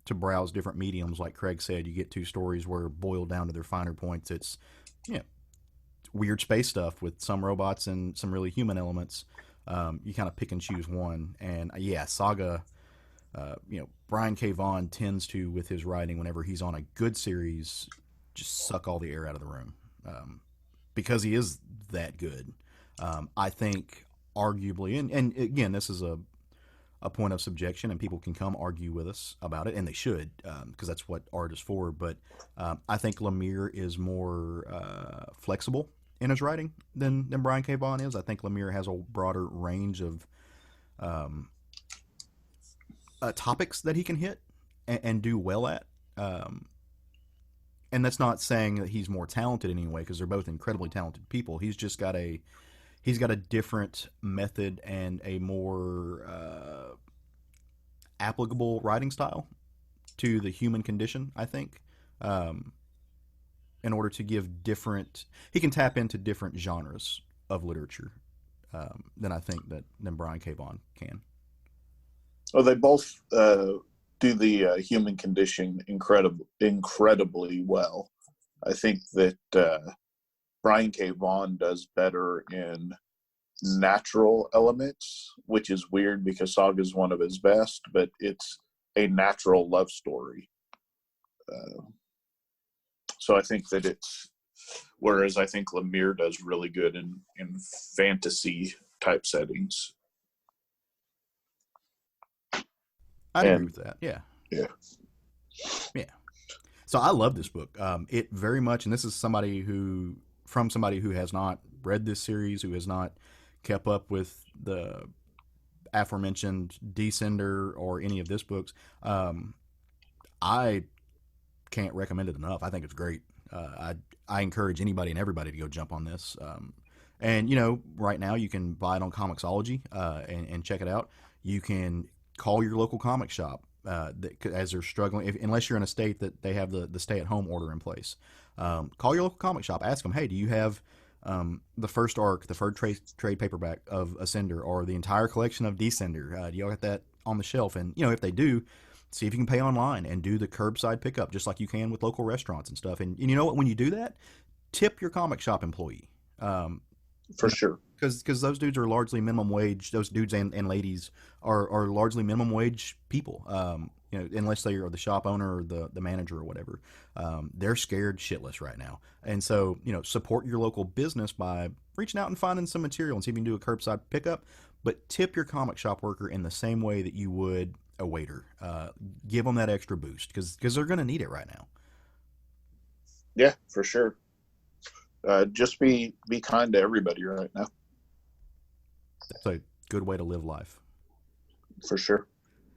to browse different mediums, like Craig said, you get two stories where boiled down to their finer points, it's, you know, weird space stuff with some robots and some really human elements. You kind of pick and choose one. And yeah, Saga, you know, Brian K. Vaughan tends to, with his writing, whenever he's on a good series, just suck all the air out of the room, because he is that good. I think arguably, and again, this is a point of subjection, and people can come argue with us about it, and they should, because that's what art is for. But I think Lemire is more flexible in his writing than Brian K. Vaughan is. I think Lemire has a broader range of topics that he can hit and do well at. And that's not saying that he's more talented in any way, because they're both incredibly talented people. He's just got a different method and a more applicable writing style to the human condition, I think. In order to give different, he can tap into different genres of literature than I think than Brian K. Vaughan can. Well, they both do the human condition incredibly well. I think that Brian K. Vaughan does better in natural elements, which is weird because Saga is one of his best, but it's a natural love story. So I think that whereas I think Lemire does really good in fantasy type settings. I agree with that. Yeah. Yeah. So I love this book. It very much, and this is somebody who has not read this series, who has not kept up with the aforementioned Descender or any of this books. I can't recommend it enough. I think it's great. I encourage anybody and everybody to go jump on this. And, you know, right now you can buy it on Comixology and check it out. You can call your local comic shop as they're struggling, unless you're in a state that they have the stay-at-home order in place. Call your local comic shop. Ask them, hey, do you have the first arc, the third trade paperback of Ascender, or the entire collection of Descender? Do y'all got that on the shelf? And, you know, if they do, see if you can pay online and do the curbside pickup, just like you can with local restaurants and stuff. And you know what? When you do that, tip your comic shop employee. For sure. Because those dudes are largely minimum wage. Those dudes and ladies are largely minimum wage people. You know, unless they are the shop owner or the manager or whatever. They're scared shitless right now. And so, you know, support your local business by reaching out and finding some material and see if you can do a curbside pickup. But tip your comic shop worker in the same way that you would a waiter. Give them that extra boost because they're going to need it right now. Yeah, for sure. Just be kind to everybody right now. That's a good way to live life. For sure.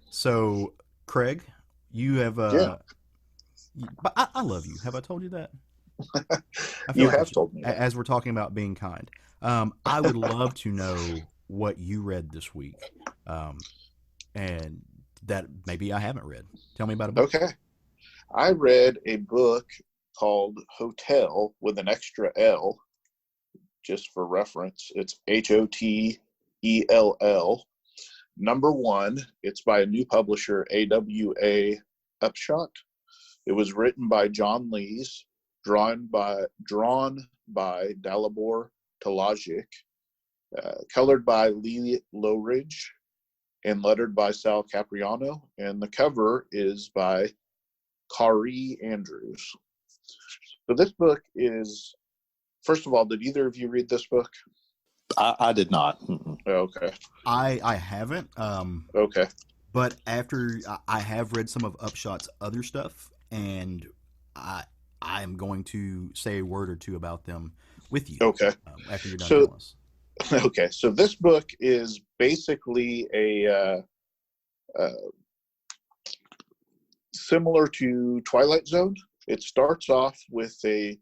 So, Craig, you have but I love you. Have I told you that? You have told me that. As we're talking about being kind. I would love to know what you read this week. And that maybe I haven't read. Tell me about a book. Okay. I read a book called Hotell with an extra L, just for reference. It's Hotell. #1. It's by a new publisher, AWA Upshot. It was written by John Lees, drawn by Dalibor Talajic, colored by Lee Lowridge, and lettered by Sal Capriano, and the cover is by Kari Andrews. So this book is, first of all, did either of you read this book? I did not. Okay. I haven't. Okay. But after I have read some of Upshot's other stuff, and I am going to say a word or two about them with you. Okay. After you're done telling us. Okay, so this book is basically a similar to Twilight Zone. It starts off with a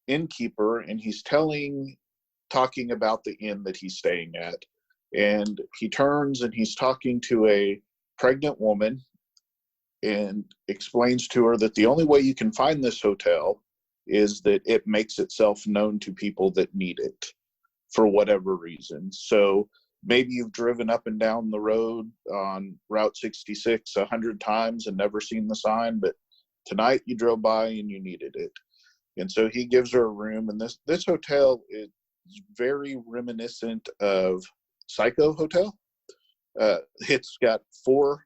innkeeper, and he's talking about the inn that he's staying at, and he turns and he's talking to a pregnant woman and explains to her that the only way you can find this hotel is that it makes itself known to people that need it for whatever reason. So maybe you've driven up and down the road on Route 66 100 times and never seen the sign, but tonight you drove by and you needed it. And so he gives her a room, and this hotel is very reminiscent of Psycho Hotel. It's got 4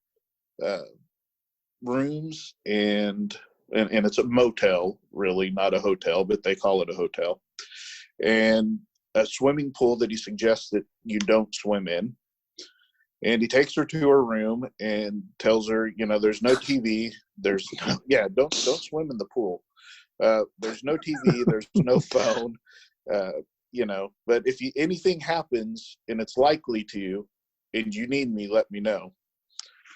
rooms, and it's a motel, really, not a hotel, but they call it a hotel. And a swimming pool that he suggests that you don't swim in. And he takes her to her room and tells her, there's no TV. Don't swim in the pool. There's no TV. There's no phone. But if anything happens and it's likely to, and you need me, let me know.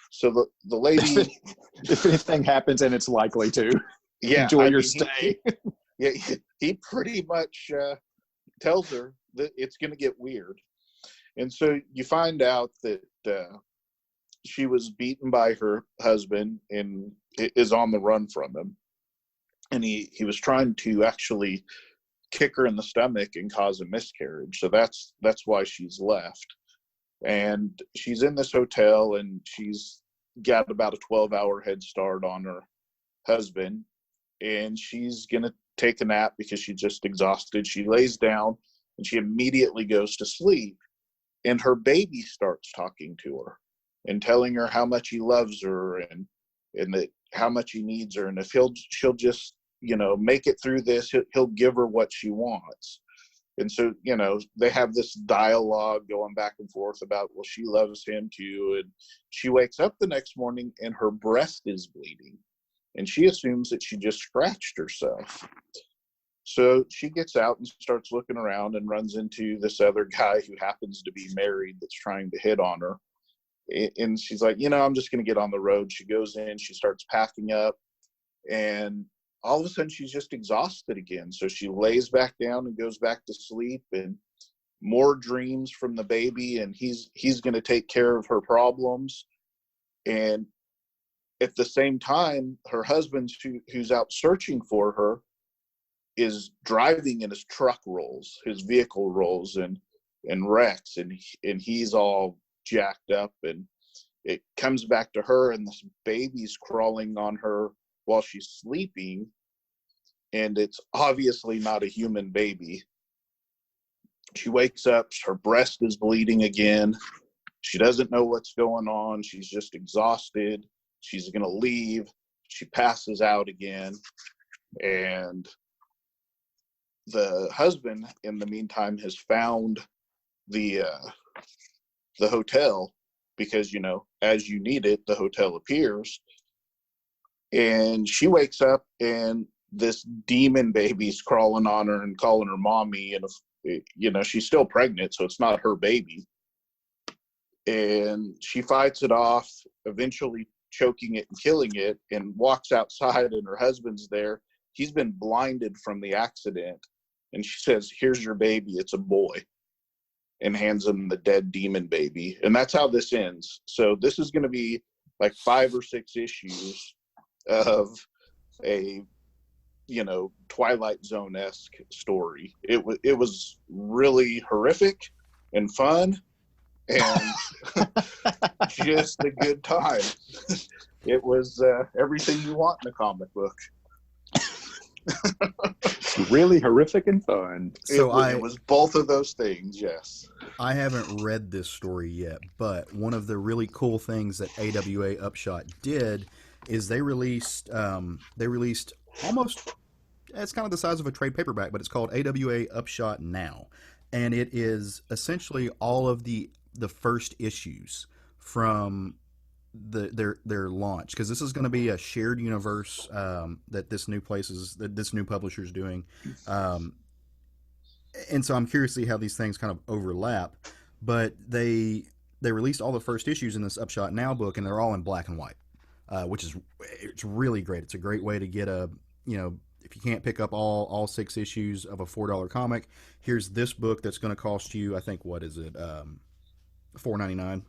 So the lady, if anything happens and it's likely to, enjoy your stay. He pretty much tells her that it's going to get weird. And so you find out that she was beaten by her husband and is on the run from him. And he was trying to actually kick her in the stomach and cause a miscarriage. So that's why she's left. And she's in this hotel, and she's got about a 12-hour head start on her husband. And she's going to take a nap because she's just exhausted. She lays down and she immediately goes to sleep. And her baby starts talking to her and telling her how much he loves her and that how much he needs her. And if she'll just, make it through this, he'll give her what she wants. And so, they have this dialogue going back and forth about, well, she loves him too. And she wakes up the next morning and her breast is bleeding. And she assumes that she just scratched herself. So she gets out and starts looking around and runs into this other guy who happens to be married that's trying to hit on her. And she's like, I'm just going to get on the road. She goes in, she starts packing up, and all of a sudden she's just exhausted again. So she lays back down and goes back to sleep, and more dreams from the baby, and he's going to take care of her problems. And at the same time, her husband, who's out searching for her, is driving and his truck rolls, his vehicle rolls and wrecks, and he's all jacked up, and it comes back to her, and this baby's crawling on her while she's sleeping, and it's obviously not a human baby. She wakes up, her breast is bleeding again. She doesn't know what's going on. She's just exhausted. She's going to leave. She passes out again, and the husband, in the meantime, has found the hotel, because, as you need it, the hotel appears. And she wakes up and this demon baby's crawling on her and calling her mommy. And, she's still pregnant, so it's not her baby. And she fights it off, eventually choking it and killing it, and walks outside, and her husband's there. He's been blinded from the accident. And she says, "Here's your baby. It's a boy." And hands him the dead demon baby. And that's how this ends. So this is going to be like 5 or 6 issues of a, Twilight Zone-esque story. It was really horrific and fun and just a good time. It was everything you want in a comic book. Really horrific and fun. So it was both of those things, yes. I haven't read this story yet, but one of the really cool things that AWA Upshot did is they released almost, it's kind of the size of a trade paperback, but it's called AWA Upshot Now, and it is essentially all of the first issues from their launch, because this is going to be a shared universe that this new publisher is doing, and so I'm curious to see how these things kind of overlap. But they released all the first issues in this Upshot Now book, and they're all in black and white, which is, it's really great. It's a great way to get a, if you can't pick up all 6 issues of a $4 comic, here's this book that's going to cost you, I think, what is it, $4.99.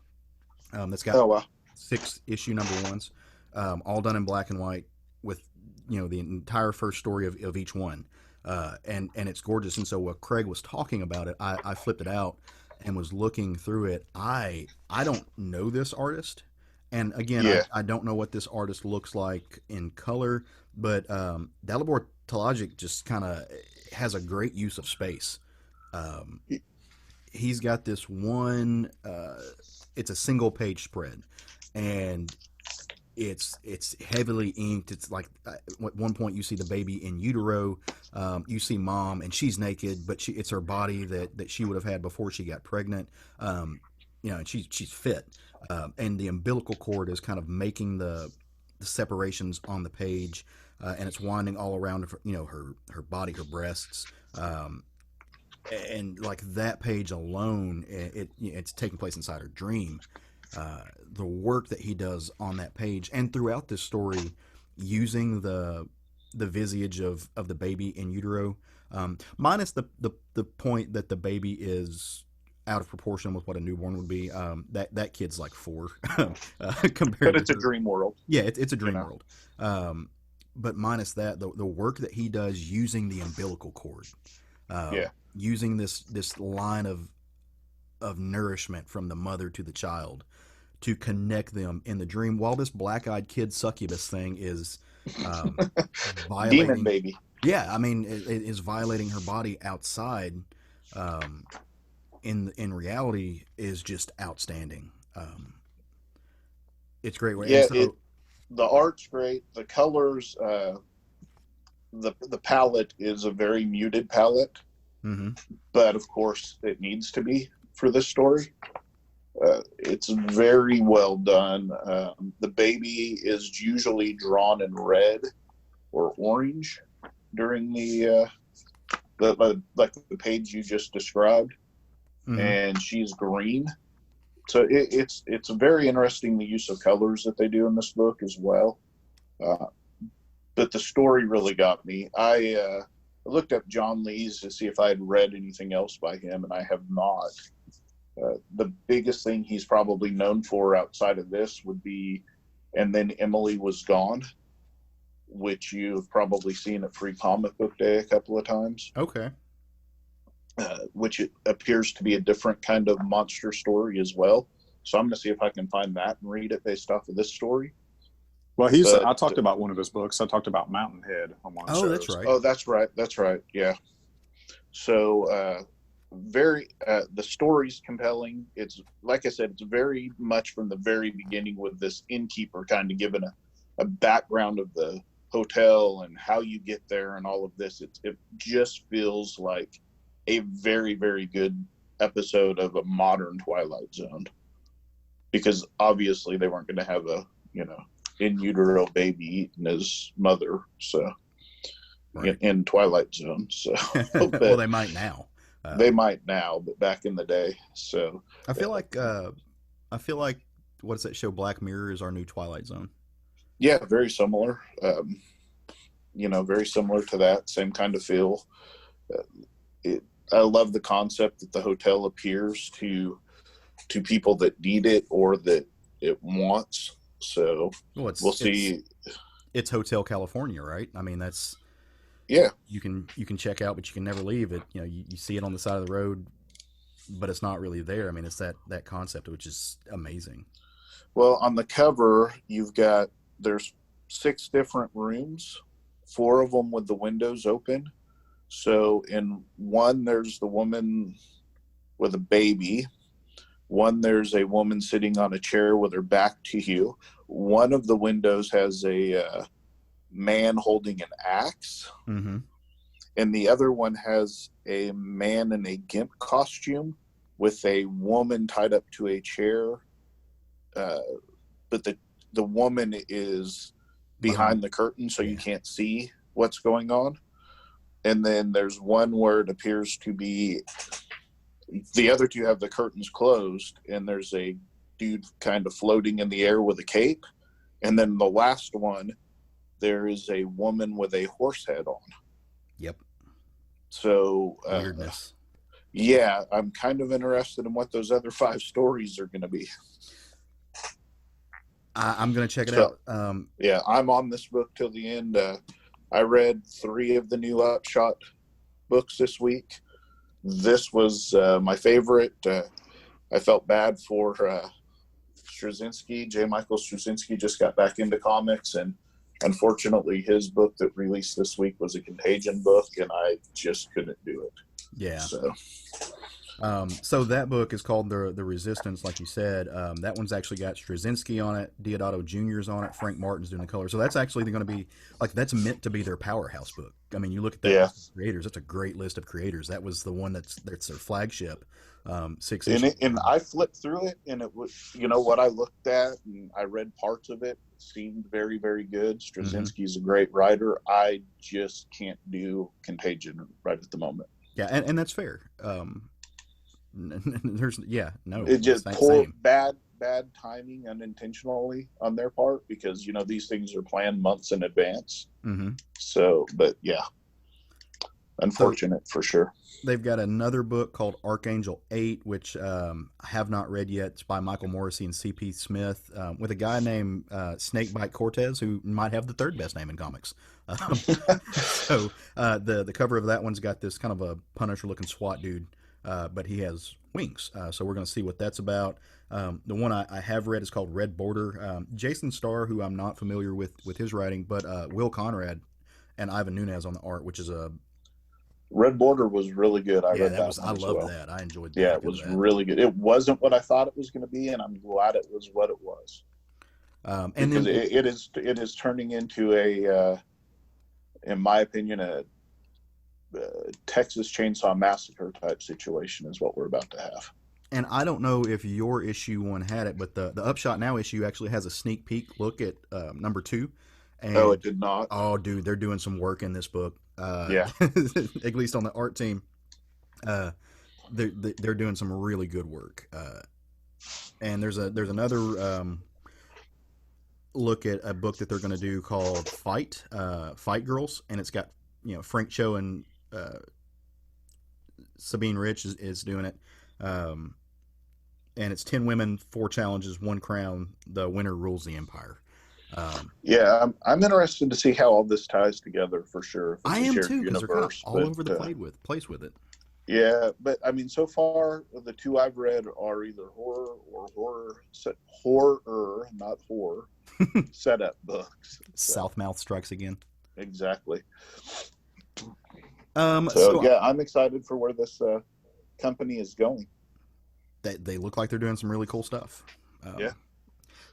That's got 6 issue number ones, all done in black and white with, the entire first story of each one. And it's gorgeous. And so while Craig was talking about it, I flipped it out and was looking through it. I don't know this artist. And again, I don't know what this artist looks like in color, but Dalibor Talajic just kind of has a great use of space. He's got this one, it's a single page spread, and it's heavily inked. It's like at one point you see the baby in utero, you see mom, and she's naked, but it's her body that she would have had before she got pregnant. And she's fit, and the umbilical cord is kind of making the separations on the page, and it's winding all around her body, her breasts, and like that page alone, it's taking place inside her dream. The work that he does on that page and throughout this story, using the visage of the baby in utero, minus the point that the baby is out of proportion with what a newborn would be. That kid's like 4 compared. But it's a dream world. Yeah, it's a dream world. But minus that, the work that he does using the umbilical cord, using this line of nourishment from the mother to the child to connect them in the dream, while this black-eyed kid succubus thing is violating demon baby. Yeah, I mean, it is violating her body outside. In reality, is just outstanding. It's great. Yeah, the art's great. The colors, the palette is a very muted palette, but of course it needs to be for this story. It's very well done. The baby is usually drawn in red or orange during the page you just described, and she's green. So it's very interesting, the use of colors that they do in this book as well. But the story really got me. I looked up John Lees to see if I had read anything else by him, and I have not. The biggest thing he's probably known for outside of this would be And Then Emily Was Gone, which you've probably seen at Free Comic Book Day a couple of times. Okay. Which it appears to be a different kind of monster story as well. So I'm going to see if I can find that and read it based off of this story. Well, I talked about one of his books. I talked about Mountainhead on one of the shows. That's right. Oh, that's right. That's right. Yeah. So, the story's compelling. It's, like I said, it's very much from the very beginning with this innkeeper kind of giving a background of the hotel and how you get there and all of this. It just feels like a very, very good episode of a modern Twilight Zone, because obviously they weren't going to have a, in utero baby eating his mother. So right. in Twilight Zone. So well, they might now. They might now, but back in the day. So I feel like what is that show? Black Mirror is our new Twilight Zone. Yeah, very similar. Very similar to that. Same kind of feel. I love the concept that the hotel appears to people that need it or that it wants. So we'll see. It's Hotel California, right? I mean, that's you can check out, but you can never leave it. You see it on the side of the road, but it's not really there. I mean, it's that concept, which is amazing. Well, on the cover, there's 6 different rooms, 4 of them with the windows open. So in one, there's the woman with a baby. One, there's a woman sitting on a chair with her back to you. One of the windows has a man holding an axe. Mm-hmm. And the other one has a man in a gimp costume with a woman tied up to a chair. But the woman is behind the curtain, so you can't see what's going on. And then there's one where it appears to be the other 2 have the curtains closed, and there's a dude kind of floating in the air with a cape. And then the last one, there is a woman with a horse head on. Yep. So weirdness. Yeah, I'm kind of interested in what those other 5 stories are going to be. I'm going to check it out. Yeah, I'm on this book till the end. I read 3 of the new Upshot books this week. This was my favorite. I felt bad for Straczynski. J. Michael Straczynski just got back into comics, and unfortunately his book that released this week was a Contagion book, and I just couldn't do it. Yeah. So that book is called The Resistance, like you said. That one's actually got Straczynski on it, Deodato Jr.'s on it, Frank Martin's doing the color. So that's actually going to be, that's meant to be their powerhouse book. I mean, you look at that list of creators, that's a great list of creators. That was the one that's their flagship. 6 issues. And I flipped through it, and it was, what I looked at, and I read parts of it, seemed very, very good. Straczynski's a great writer. I just can't do Contagion right at the moment. Yeah, and that's fair. It just poor bad timing unintentionally on their part, because these things are planned months in advance. Mm-hmm. So, but yeah, unfortunate for sure. They've got another book called Archangel 8, which I have not read yet. It's by Michael Morrissey and C.P. Smith, with a guy named Snakebite Cortez, who might have the 3rd best name in comics. So the cover of that one's got this kind of a Punisher-looking SWAT dude, but he has wings. So we're going to see what that's about. The one I have read is called Red Border. Jason Starr, who I'm not familiar with his writing, but Will Conrad and Ivan Nunes on the art, which is a... Red Border was really good. I read that. I loved that. I enjoyed that. Yeah, it was really good. It wasn't what I thought it was going to be, and I'm glad it was what it was. And then it is turning into a, in my opinion, a Texas Chainsaw Massacre type situation is what we're about to have. And I don't know if your issue 1 had it, but the Upshot Now issue actually has a sneak peek look at number 2. And, it did not. Oh, dude, they're doing some work in this book. Yeah. At least on the art team. They're doing some really good work. And there's another look at a book that they're going to do called Fight Girls, and it's got Frank Cho and Sabine Rich is doing it. And it's 10 women, 4 challenges, 1 crown. The winner rules the empire. Yeah, I'm interested to see how all this ties together for sure. I am too, because they're kind of all over the place with it. Yeah, but I mean, so far the 2 I've read are either horror, not horror, setup books. So. Southmouth Strikes Again. Exactly. So yeah, I'm excited for where this company is going. They look like they're doing some really cool stuff. Yeah.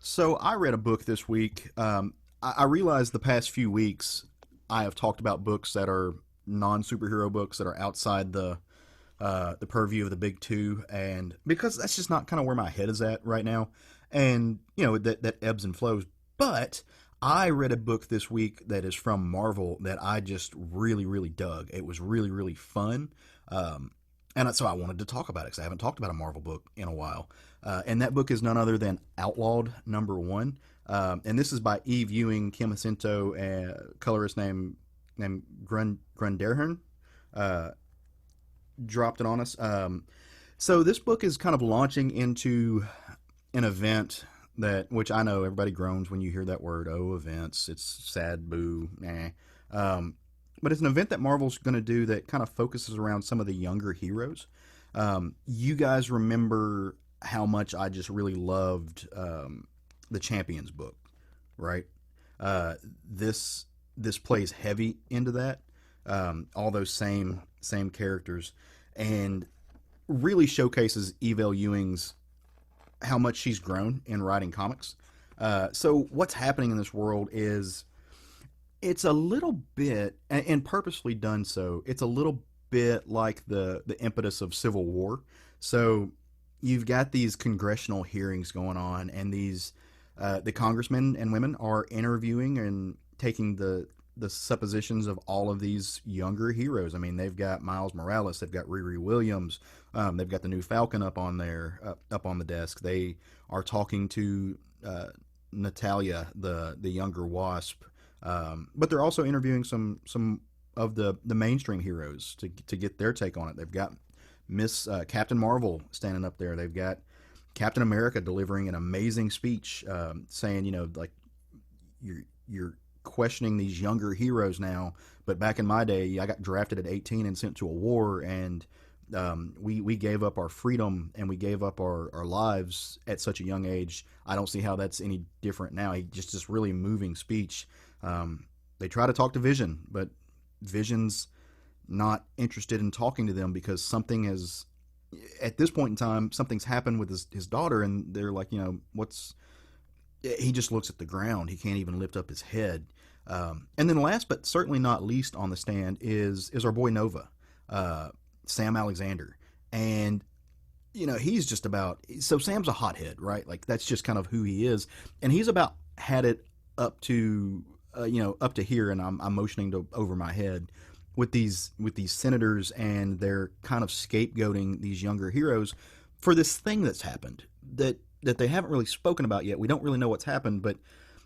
So I read a book this week. I realized the past few weeks I have talked about books that are non-superhero books that are outside the purview of the big two, and because that's just not kind of where my head is at right now, and that ebbs and flows. But I read a book this week that is from Marvel that I just really, really dug. It was really, really fun. And so I wanted to talk about it because I haven't talked about a Marvel book in a while. And that book is none other than Outlawed #1. And this is by Eve Ewing, Kim Jacinto, and colorist named Grunderhern. Dropped it on us. So this book is kind of launching into an event which I know everybody groans when you hear that word. Oh, events. It's sad, boo, nah. But it's an event that Marvel's going to do that kind of focuses around some of the younger heroes. You guys remember how much I just really loved the Champions book, right? This plays heavy into that. All those same characters, and really showcases Eve Ewing's how much she's grown in writing comics. So what's happening in this world is it's a little bit, and purposely done so, it's a little bit like the impetus of Civil War. So you've got these congressional hearings going on, and these the congressmen and women are interviewing and taking the suppositions of all of these younger heroes. I mean, they've got Miles Morales, they've got Riri Williams, they've got the new Falcon up on the desk. They are talking to Natalia, the younger Wasp, but they're also interviewing some of the mainstream heroes to get their take on it. They've got Miss Captain Marvel standing up there. They've got Captain America delivering an amazing speech, saying, like, you're questioning these younger heroes now, but back in my day, I got drafted at 18 and sent to a war, and we gave up our freedom and we gave up our lives at such a young age. I don't see how that's any different now. He just this really moving speech. They try to talk to Vision, but Vision's not interested in talking to them because something has, at this point in time, something's happened with his daughter, and they're like, he just looks at the ground. He can't even lift up his head. And then last but certainly not least on the stand is our boy Nova, Sam Alexander. And, he's just about, so Sam's a hothead, right? Like, that's just kind of who he is. And he's about had it up to here, and I'm motioning over my head with these senators, and they're kind of scapegoating these younger heroes for this thing that's happened that they haven't really spoken about yet. We don't really know what's happened, but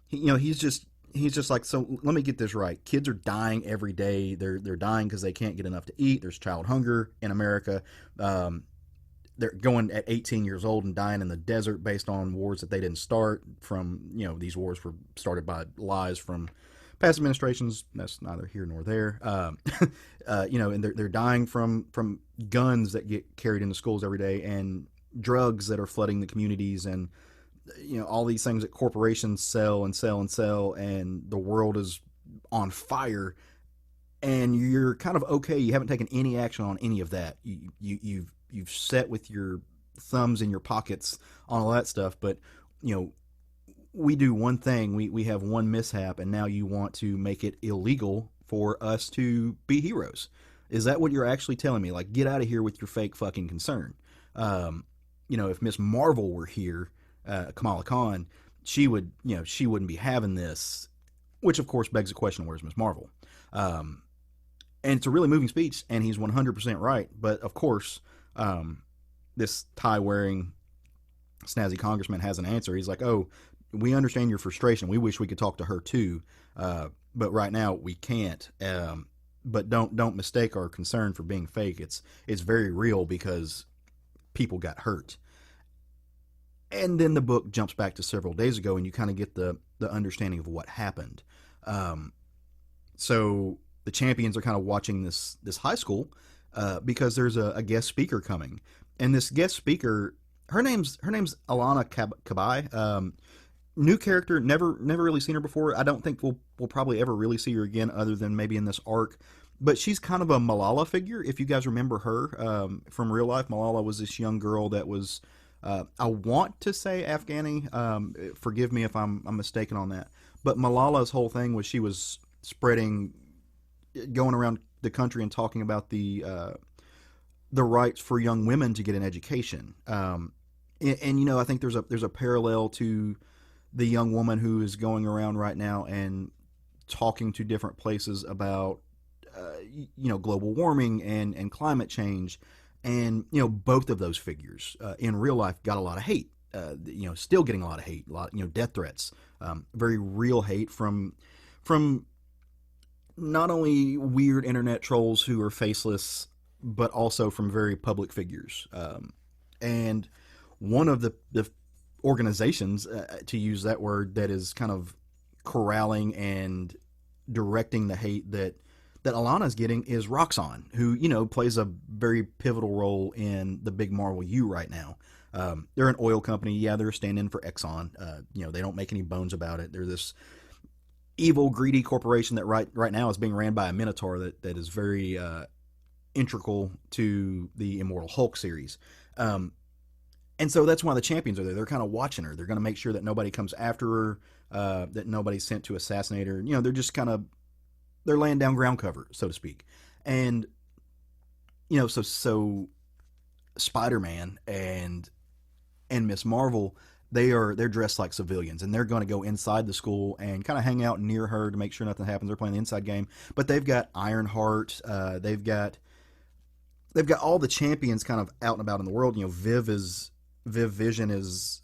he's just like, so let me get this right. Kids are dying every day. They're dying because they can't get enough to eat. There's child hunger in America. They're going at 18 years old and dying in the desert based on wars that they didn't start from, these wars were started by lies from past administrations. That's neither here nor there. And they're dying from guns that get carried into schools every day, and drugs that are flooding the communities, and all these things that corporations sell and sell and sell, and the world is on fire, and you're kind of okay. You haven't taken any action on any of that. You've sat with your thumbs in your pockets on all that stuff, but we do one thing, we have one mishap, and now you want to make it illegal for us to be heroes. Is that what you're actually telling me? Like, get out of here with your fake fucking concern. If Miss Marvel were here, Kamala Khan, she wouldn't be having this, which of course begs the question, where's Miss Marvel? And it's a really moving speech, and he's 100% right. But of course, this tie-wearing snazzy congressman has an answer. He's like, oh, we understand your frustration. We wish we could talk to her too. But right now we can't. But don't mistake our concern for being fake. It's very real because people got hurt. And then the book jumps back to several days ago, and you kind of get the understanding of what happened. So the champions are kind of watching this high school because there's a guest speaker coming, and this guest speaker, her name's Alana Kabai. New character, never really seen her before. I don't think we'll probably ever really see her again, other than maybe in this arc. But she's kind of a Malala figure, if you guys remember her from real life. Malala was this young girl that was, I want to say Afghani. Forgive me if I'm mistaken on that. But Malala's whole thing was she was going around the country and talking about the rights for young women to get an education. And you know, I think there's a parallel to the young woman who is going around right now and talking to different places about you know, global warming and climate change. And you know, both of those figures in real life got a lot of hate. You know, still getting a lot of hate, a lot, you know, death threats, very real hate from not only weird internet trolls who are faceless, but also from very public figures. And one of the organizations, to use that word, that is kind of corralling and directing the hate that Alana's getting is Roxxon, who, you know, plays a very pivotal role in the big Marvel U right now. They're an oil company. Yeah, they're standing for Exxon. You know, they don't make any bones about it. They're this evil, greedy corporation that right now is being ran by a Minotaur that is very integral to the Immortal Hulk series. And so that's why the champions are there. They're kind of watching her. They're going to make sure that nobody comes after her, that nobody's sent to assassinate her. You know, they're just kind of, they're laying down ground cover, so to speak. And, you know, so Spider-Man and Miss Marvel, they're dressed like civilians, and they're going to go inside the school and kind of hang out near her to make sure nothing happens. They're playing the inside game, but they've got Ironheart. They've got all the champions kind of out and about in the world. You know, Viv Vision is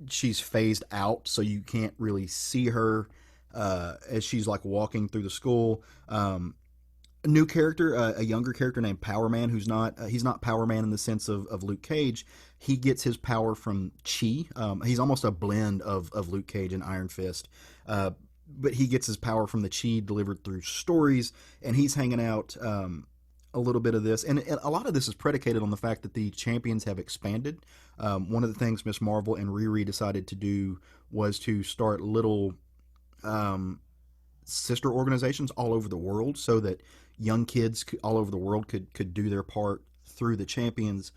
she's phased out, so you can't really see her as she's like walking through the school. A new character, a younger character named Power Man, who's not he's not Power Man in the sense of Luke Cage. He gets his power from chi. He's almost a blend of Luke Cage and Iron Fist, but he gets his power from the chi delivered through stories, and he's hanging out a little bit of this, and a lot of this is predicated on the fact that the champions have expanded. One of the things Miss Marvel and Riri decided to do was to start little sister organizations all over the world, so that young kids all over the world could do their part through the champions.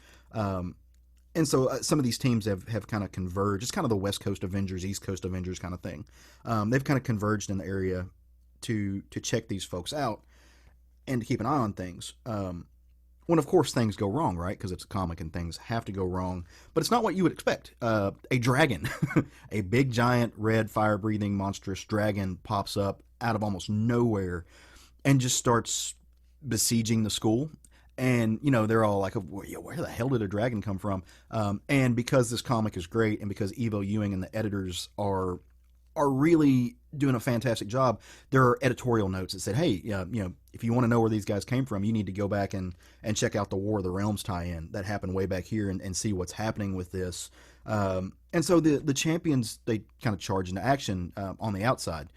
And so some of these teams have kind of converged. It's kind of the West Coast Avengers, East Coast Avengers kind of thing. They've kind of converged in the area to check these folks out and to keep an eye on things. When, of course, things go wrong, right? Because it's a comic and things have to go wrong. But it's not what you would expect. A dragon, a big, giant, red, fire-breathing, monstrous dragon pops up out of almost nowhere and just starts besieging the school. And, you know, they're all like, where the hell did a dragon come from? And because this comic is great, and because Evo Ewing and the editors are really doing a fantastic job, there are editorial notes that said, hey, you know, if you want to know where these guys came from, you need to go back and check out the War of the Realms tie-in that happened way back here and see what's happening with this. And so the champions, they kind of charge into action on the outside.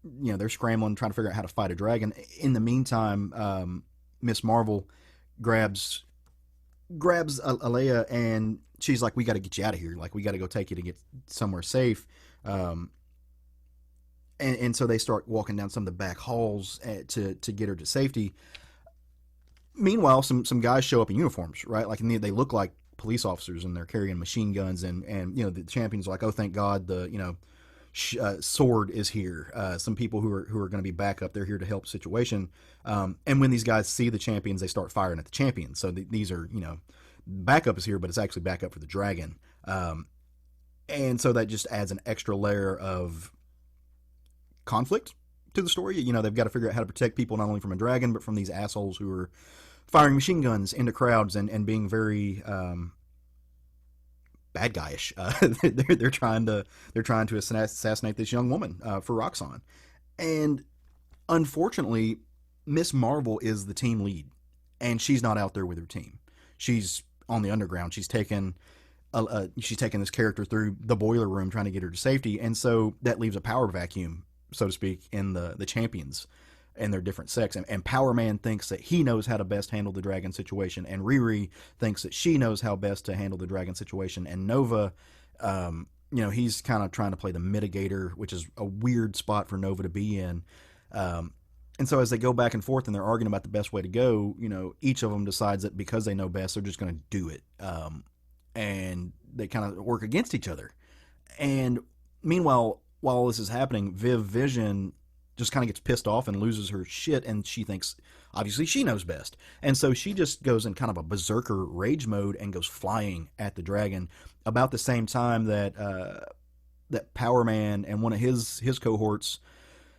You know, they're scrambling, trying to figure out how to fight a dragon. In the meantime, Miss Marvel grabs Alea, and she's like, we got to get you out of here. Like, we got to go take you to get somewhere safe. And so they start walking down some of the back halls to get her to safety. Meanwhile, some guys show up in uniforms, right? Like, and they look like police officers, and they're carrying machine guns, and you know, the champion's like, oh, thank God, the, you know, sword is here. Some people who are going to be backup, they're here to help the situation. And when these guys see the champions, they start firing at the champions. So these are, you know, backup is here, but it's actually backup for the dragon. And so that just adds an extra layer of conflict to the story. You know, they've got to figure out how to protect people not only from a dragon, but from these assholes who are firing machine guns into crowds and being very bad guyish. They're trying to assassinate this young woman for Roxxon. And unfortunately, Miss Marvel is the team lead, and she's not out there with her team. She's on the underground. She's taken this character through the boiler room trying to get her to safety, and so that leaves a power vacuum, so to speak, in the champions and their different sects. And Power Man thinks that he knows how to best handle the dragon situation, and Riri thinks that she knows how best to handle the dragon situation, and Nova, you know, he's kind of trying to play the mitigator, which is a weird spot for Nova to be in. And so as they go back and forth and they're arguing about the best way to go, you know, each of them decides that because they know best, they're just going to do it. And they kind of work against each other. And Meanwhile, while all this is happening, Viv Vision just kind of gets pissed off and loses her shit, and she thinks obviously she knows best, and so she just goes in kind of a berserker rage mode and goes flying at the dragon. About the same time that that Power Man and one of his cohorts,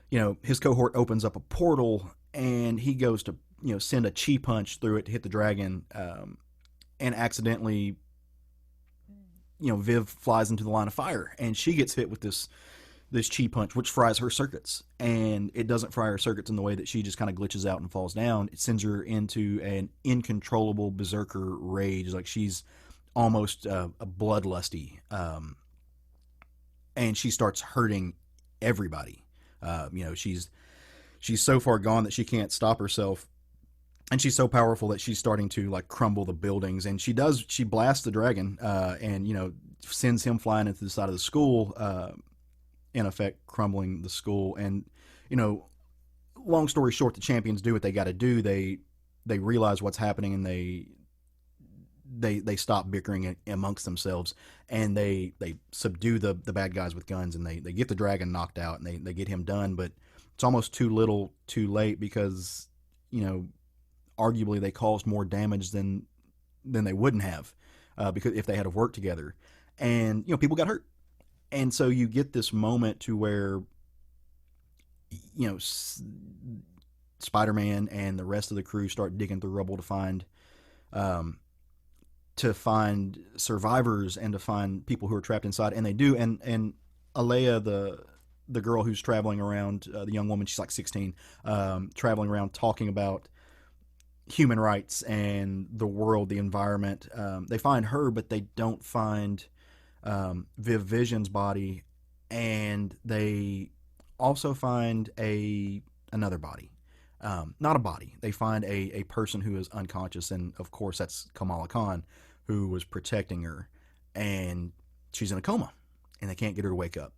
his cohort opens up a portal, and he goes to send a chi punch through it to hit the dragon, and accidentally, Viv flies into the line of fire, and she gets hit with this chi punch, which fries her circuits. And it doesn't fry her circuits in the way that she just kind of glitches out and falls down. It sends her into an incontrollable berserker rage, like she's almost a bloodlusty, and she starts hurting everybody. She's so far gone that she can't stop herself, and she's so powerful that she's starting to like crumble the buildings. And she blasts the dragon, and sends him flying into the side of the school, in effect crumbling the school. And long story short, the champions do what they got to do. They realize what's happening, and they stop bickering amongst themselves, and they subdue the bad guys with guns, and they get the dragon knocked out, and they get him done. But it's almost too little too late, because arguably they caused more damage than they wouldn't have, because if they had worked together, and people got hurt. And so you get this moment to where Spider-Man and the rest of the crew start digging through rubble to find survivors and to find people who are trapped inside, and they do. And Alea, the girl who's traveling around, the young woman, she's like 16, traveling around talking about human rights and the world, the environment. They find her, but they don't find Viv Vision's body, and they also find another body. Not a body. They find a person who is unconscious, and of course that's Kamala Khan, who was protecting her, and she's in a coma, and they can't get her to wake up.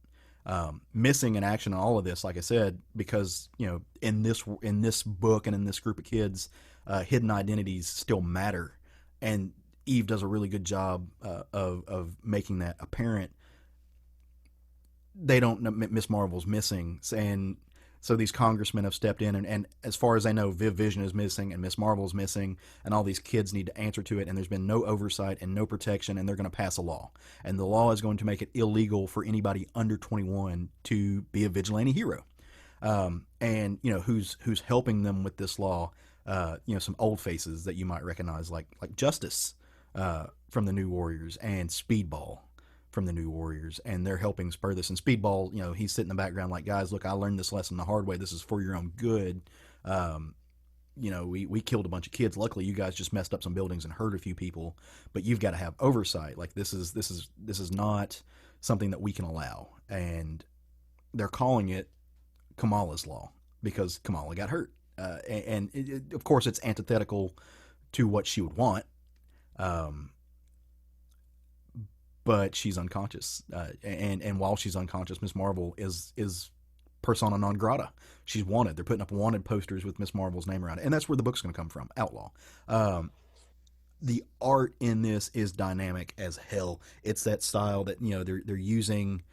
Missing in action in all of this, like I said, because in this book and in this group of kids, hidden identities still matter, and Eve does a really good job of making that apparent. They don't know Miss Marvel's missing, and so these congressmen have stepped in, and as far as I know, Viv Vision is missing, and Miss Marvel's missing, and all these kids need to answer to it, and there's been no oversight and no protection, and they're going to pass a law, and the law is going to make it illegal for anybody under 21 to be a vigilante hero. And who's helping them with this law? Some old faces that you might recognize, like Justice from the New Warriors, and Speedball from the New Warriors, and they're helping spur this. And Speedball, he's sitting in the background like, guys, look, I learned this lesson the hard way. This is for your own good. We killed a bunch of kids. Luckily, you guys just messed up some buildings and hurt a few people, but you've got to have oversight. Like, this is not something that we can allow. And they're calling it Kamala's law because Kamala got hurt. Of course, it's antithetical to what she would want. But she's unconscious, and while she's unconscious, Miss Marvel is persona non grata. She's wanted. They're putting up wanted posters with Miss Marvel's name around it, and that's where the book's going to come from. Outlaw. The art in this is dynamic as hell. It's that style that they're using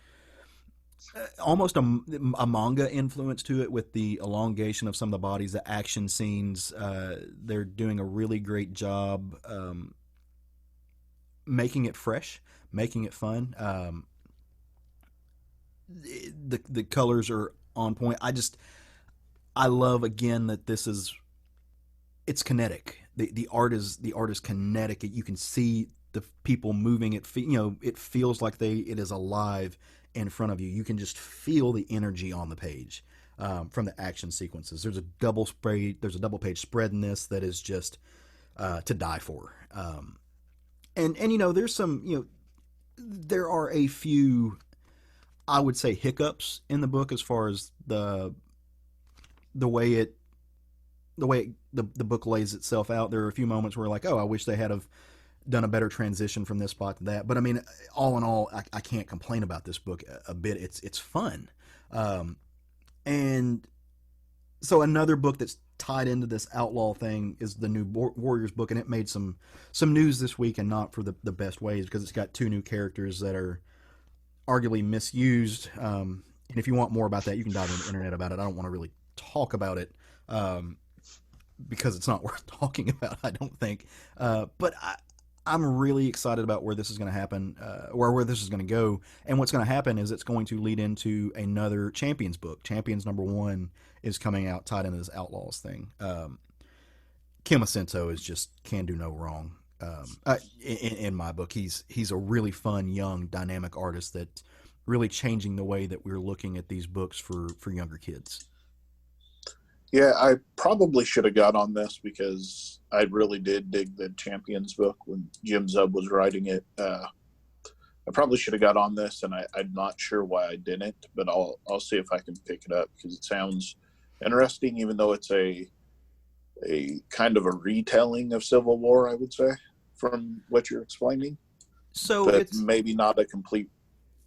almost a manga influence to it, with the elongation of some of the bodies, the action scenes. They're doing a really great job making it fresh, making it fun. The colors are on point. I love again that it's kinetic. The art is kinetic. You can see the people moving. It feels like it is alive in front of you. You can just feel the energy on the page from the action sequences. There's a double page spread in this that is just to die for. And there's some, there are a few, I would say, hiccups in the book as far as the way the book lays itself out. There are a few moments where like, oh, I wish they had have done a better transition from this spot to that. But I mean, all in all, I can't complain about this book a bit. It's fun. And so another book that's tied into this outlaw thing is the new Warriors book, and it made some news this week, and not for the best ways, because it's got two new characters that are arguably misused. And if you want more about that, you can dive into the internet about it. I don't want to really talk about it because it's not worth talking about, I don't think. But I'm really excited about where this is going to happen, where this is going to go. And what's going to happen is it's going to lead into another Champions book. Champions #1 is coming out tied into this Outlaws thing. Kim Asento is just can do no wrong. In my book, he's a really fun, young, dynamic artist that really changing the way that we're looking at these books for younger kids. Yeah, I probably should have got on this because I really did dig the Champions book when Jim Zub was writing it. I probably should have got on this, and I'm not sure why I didn't, but I'll see if I can pick it up because it sounds interesting, even though it's a kind of a retelling of Civil War, I would say, from what you're explaining. So but it's maybe not a complete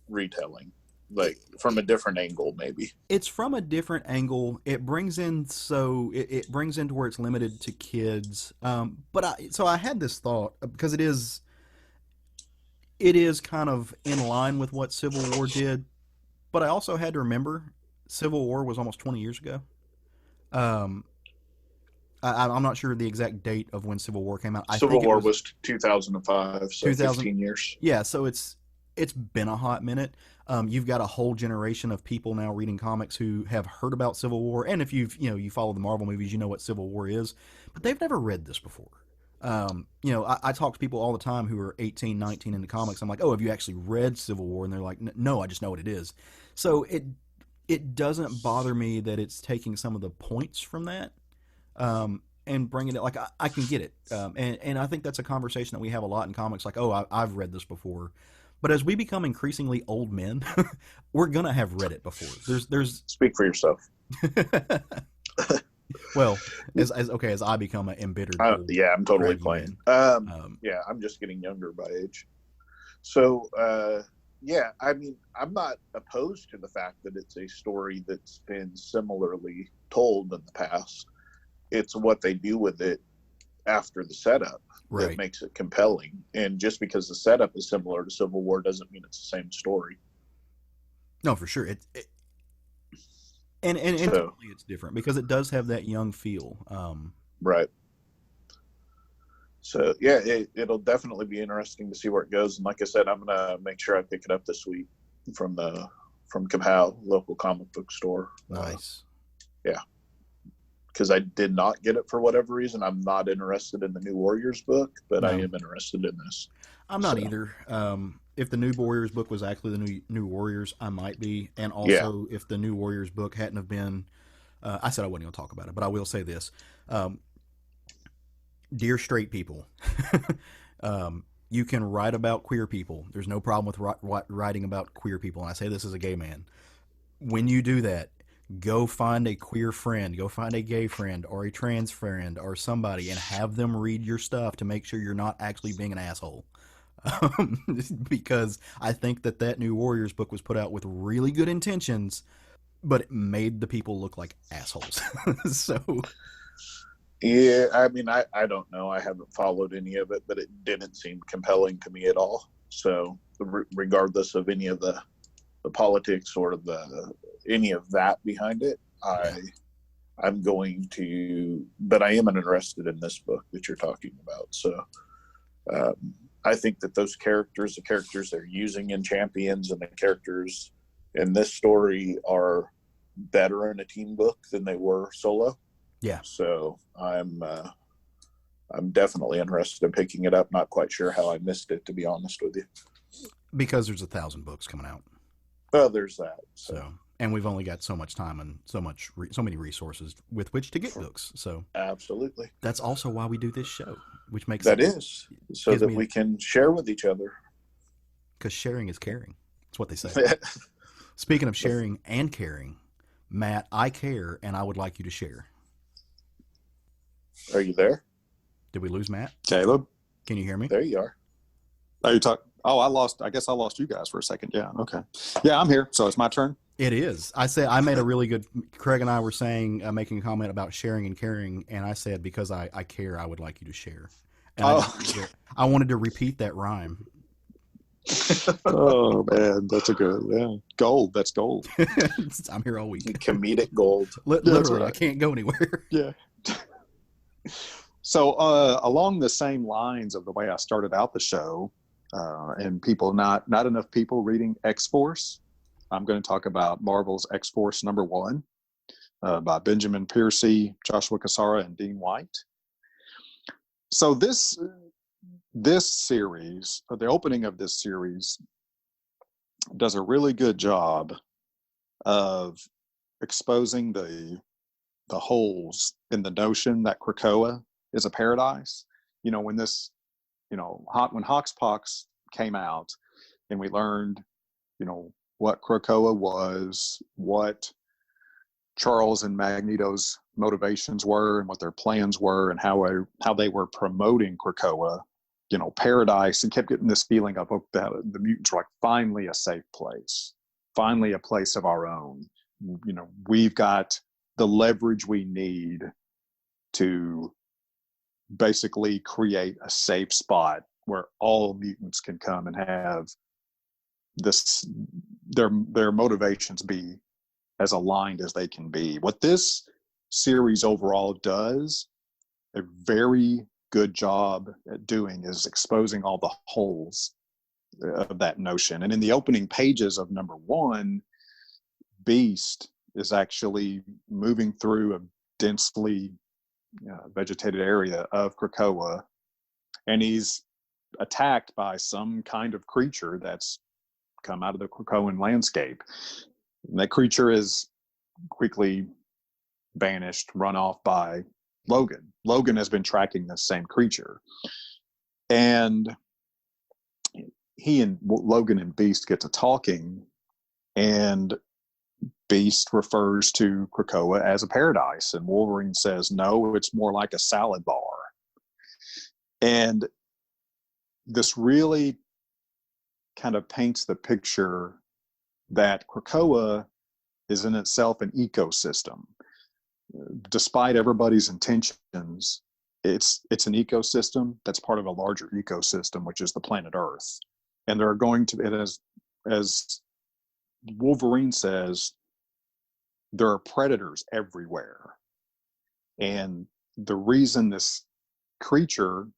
retelling. Like from a different angle, maybe. It's from a different angle. It brings in it brings into where it's limited to kids. But I had this thought because it is kind of in line with what Civil War did. But I also had to remember Civil War was almost 20 years ago. I'm not sure the exact date of when Civil War came out. Civil War was 2005, so 15 years. Yeah, so it's been a hot minute. You've got a whole generation of people now reading comics who have heard about Civil War, and if you follow the Marvel movies, you know what Civil War is, but they've never read this before. I talk to people all the time who are 18, 19 in the comics. I'm like, oh, have you actually read Civil War? And they're like, no, I just know what it is. So it doesn't bother me that it's taking some of the points from that and bringing it, like, I can get it. And I think that's a conversation that we have a lot in comics, like, oh, I've read this before. But as we become increasingly old men, we're gonna have read it before. There's Speak for yourself. Well, as I become an embittered. Yeah, I'm totally playing. Yeah, I'm just getting younger by age. So, yeah, I mean, I'm not opposed to the fact that it's a story that's been similarly told in the past. It's what they do with it after the setup that makes it compelling. And just because the setup is similar to Civil War doesn't mean it's the same story. No, for sure. And totally it's different because it does have that young feel. Right. So yeah, it'll definitely be interesting to see where it goes. And like I said, I'm gonna make sure I pick it up this week from Kapow, local comic book store. Nice. Yeah. Because I did not get it for whatever reason. I'm not interested in the New Warriors book, but I am interested in this. I'm not either. If the New Warriors book was actually the New Warriors, I might be. And also, if the New Warriors book hadn't have been, I said I wasn't going to talk about it, but I will say this. Dear straight people, you can write about queer people. There's no problem with writing about queer people. And I say this as a gay man. When you do that, go find a queer friend, go find a gay friend or a trans friend or somebody and have them read your stuff to make sure you're not actually being an asshole. Because I think that New Warriors book was put out with really good intentions, but it made the people look like assholes. So, yeah, I mean, I don't know. I haven't followed any of it, but it didn't seem compelling to me at all. So regardless of any of the politics or any of that behind it, I'm going to, but I am interested in this book that you're talking about. So I think that the characters they're using in Champions and the characters in this story are better in a team book than they were solo. Yeah. So I'm definitely interested in picking it up. Not quite sure how I missed it, to be honest with you. Because there's 1,000 books coming out. Well, there's that. So, and we've only got so much time and so many resources with which to get books. So, absolutely. That's also why we do this show, which makes so that we can share with each other. Because sharing is caring. That's what they say. Speaking of sharing and caring, Matt, I care, and I would like you to share. Are you there? Did we lose Matt? Caleb? Can you hear me? There you are. Are you talking? Oh, I guess I lost you guys for a second. Yeah. Okay. Yeah, I'm here. So it's my turn. It is. I made a really good, Craig and I were saying, making a comment about sharing and caring. And I said, because I care, I would like you to share. And I wanted to repeat that rhyme. Oh man, that's a good gold. That's gold. I'm here all week. Comedic gold. Literally, right. I can't go anywhere. Yeah. So along the same lines of the way I started out the show, and people not enough people reading X-Force, I'm going to talk about Marvel's X-Force #1 by Benjamin Piercy, Joshua Cassara, and Dean White. So this series, the opening of this series, does a really good job of exposing the holes in the notion that Krakoa is a paradise. You know, when this, when Hoxpox came out and we learned, what Krakoa was, what Charles and Magneto's motivations were and what their plans were and how they were promoting Krakoa, paradise, and kept getting this feeling of that the mutants were like finally a safe place, finally a place of our own. We've got the leverage we need to basically create a safe spot where all mutants can come and have their motivations be as aligned as they can be. What this series overall does a very good job at doing is exposing all the holes of that notion. And in the opening pages of #1, Beast is actually moving through a densely vegetated area of Krakoa, and he's attacked by some kind of creature that's come out of the Krakoan landscape. And that creature is quickly banished, run off by Logan. Logan has been tracking this same creature. And he and Logan and Beast get to talking, and Beast refers to Krakoa as a paradise, and Wolverine says, no, it's more like a salad bar. And this really kind of paints the picture that Krakoa is in itself an ecosystem. Despite everybody's intentions, it's an ecosystem that's part of a larger ecosystem, which is the planet Earth. And there are going to, as Wolverine says, there are predators everywhere. And the reason this creature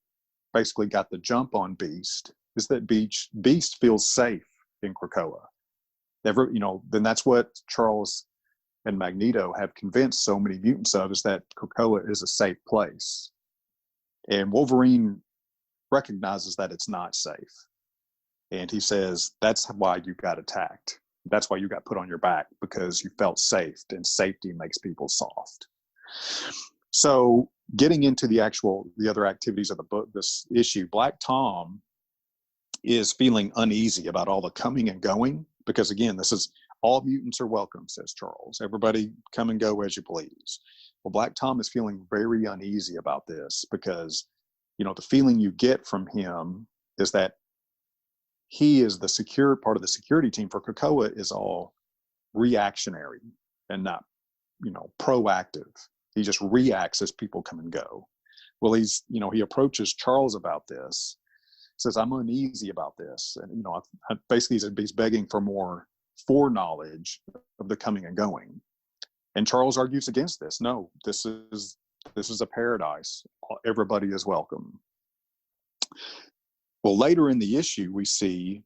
basically got the jump on Beast is that Beast feels safe in Krakoa. Then that's what Charles and Magneto have convinced so many mutants of, is that Krakoa is a safe place. And Wolverine recognizes that it's not safe. And he says, that's why you got attacked. That's why you got put on your back, because you felt safe, and safety makes people soft. So getting into the other activities of the book, this issue, Black Tom is feeling uneasy about all the coming and going, because again, this is all mutants are welcome, says Charles. Everybody come and go as you please. Well, Black Tom is feeling very uneasy about this because, the feeling you get from him is that he is the secure part of the security team for Krakoa is all reactionary and not, proactive. He just reacts as people come and go. Well, he approaches Charles about this, says, I'm uneasy about this. And, basically he's begging for more foreknowledge of the coming and going. And Charles argues against this. No, this is a paradise. Everybody is welcome. Well, later in the issue, we see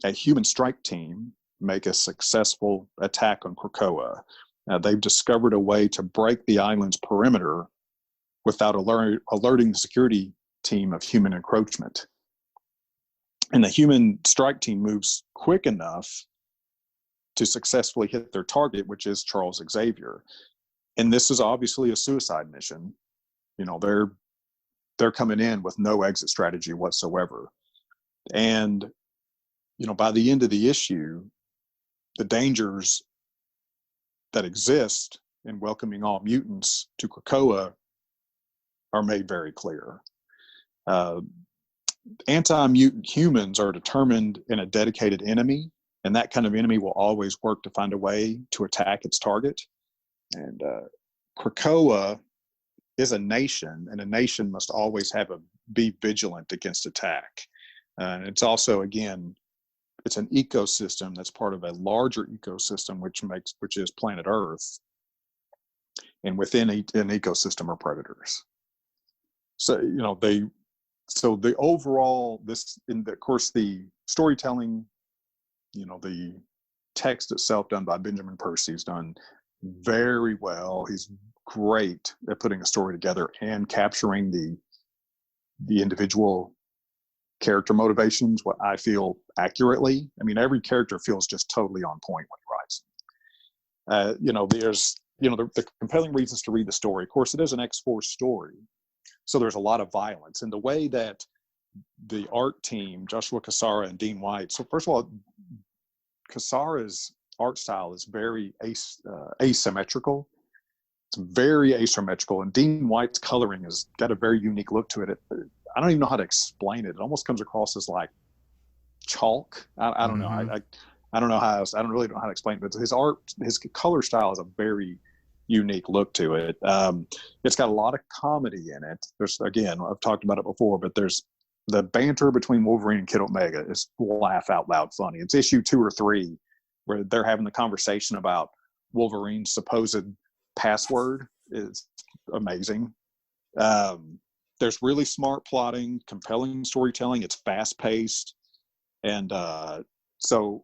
a human strike team make a successful attack on Krakoa. They've discovered a way to break the island's perimeter without alerting the security team of human encroachment. And the human strike team moves quick enough to successfully hit their target, which is Charles Xavier. And this is obviously a suicide mission. They're coming in with no exit strategy whatsoever. And, by the end of the issue, the dangers that exist in welcoming all mutants to Krakoa are made very clear. Anti-mutant humans are determined in a dedicated enemy, and that kind of enemy will always work to find a way to attack its target. And Krakoa is a nation, and a nation must always be vigilant against attack. And it's also, again, it's an ecosystem that's part of a larger ecosystem, which is planet Earth. And within an ecosystem are predators. So, the overall, of course, the storytelling, the text itself done by Benjamin Percy is done very well. He's great at putting a story together and capturing the individual character motivations, what I feel accurately. I mean, every character feels just totally on point when he writes. There's, the compelling reasons to read the story. Of course, it is an X-Force story, so there's a lot of violence. And the way that the art team, Joshua Cassara and Dean White, so first of all, Cassara's art style is very asymmetrical. It's very asymmetrical, and Dean White's coloring has got a very unique look to it. I don't even know how to explain it. It almost comes across as like chalk. I don't know. I don't know how. I don't really know how to explain it. But his color style has a very unique look to it. It's got a lot of comedy in it. There's, again, I've talked about it before, but there's the banter between Wolverine and Kid Omega is laugh out loud funny. It's issue 2 or 3 where they're having the conversation about Wolverine's supposed password. Is amazing. There's really smart plotting, compelling storytelling. It's fast paced. And so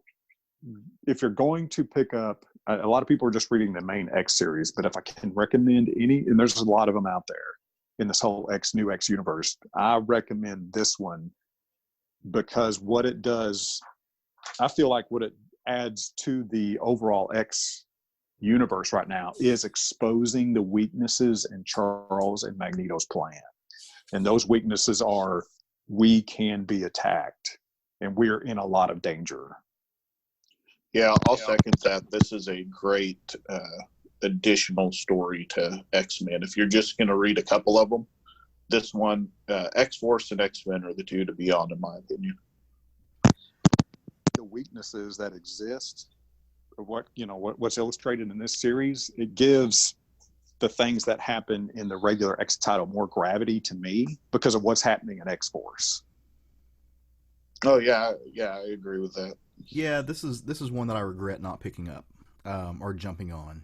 if you're going to pick up, a lot of people are just reading the main X series, but if I can recommend any, and there's a lot of them out there in this whole new X universe, I recommend this one because what it does, I feel like what it adds to the overall X universe right now is exposing the weaknesses in Charles and Magneto's plan. And those weaknesses are, we can be attacked and we're in a lot of danger. Yeah, I'll second that. This is a great additional story to X-Men. If you're just going to read a couple of them, this one, X-Force and X-Men are the two to be on, in my opinion. The weaknesses that exist, what's illustrated in this series, it gives the things that happen in the regular X title more gravity to me because of what's happening in X-Force. Oh yeah, I agree with that. Yeah, this is one that I regret not picking up or jumping on.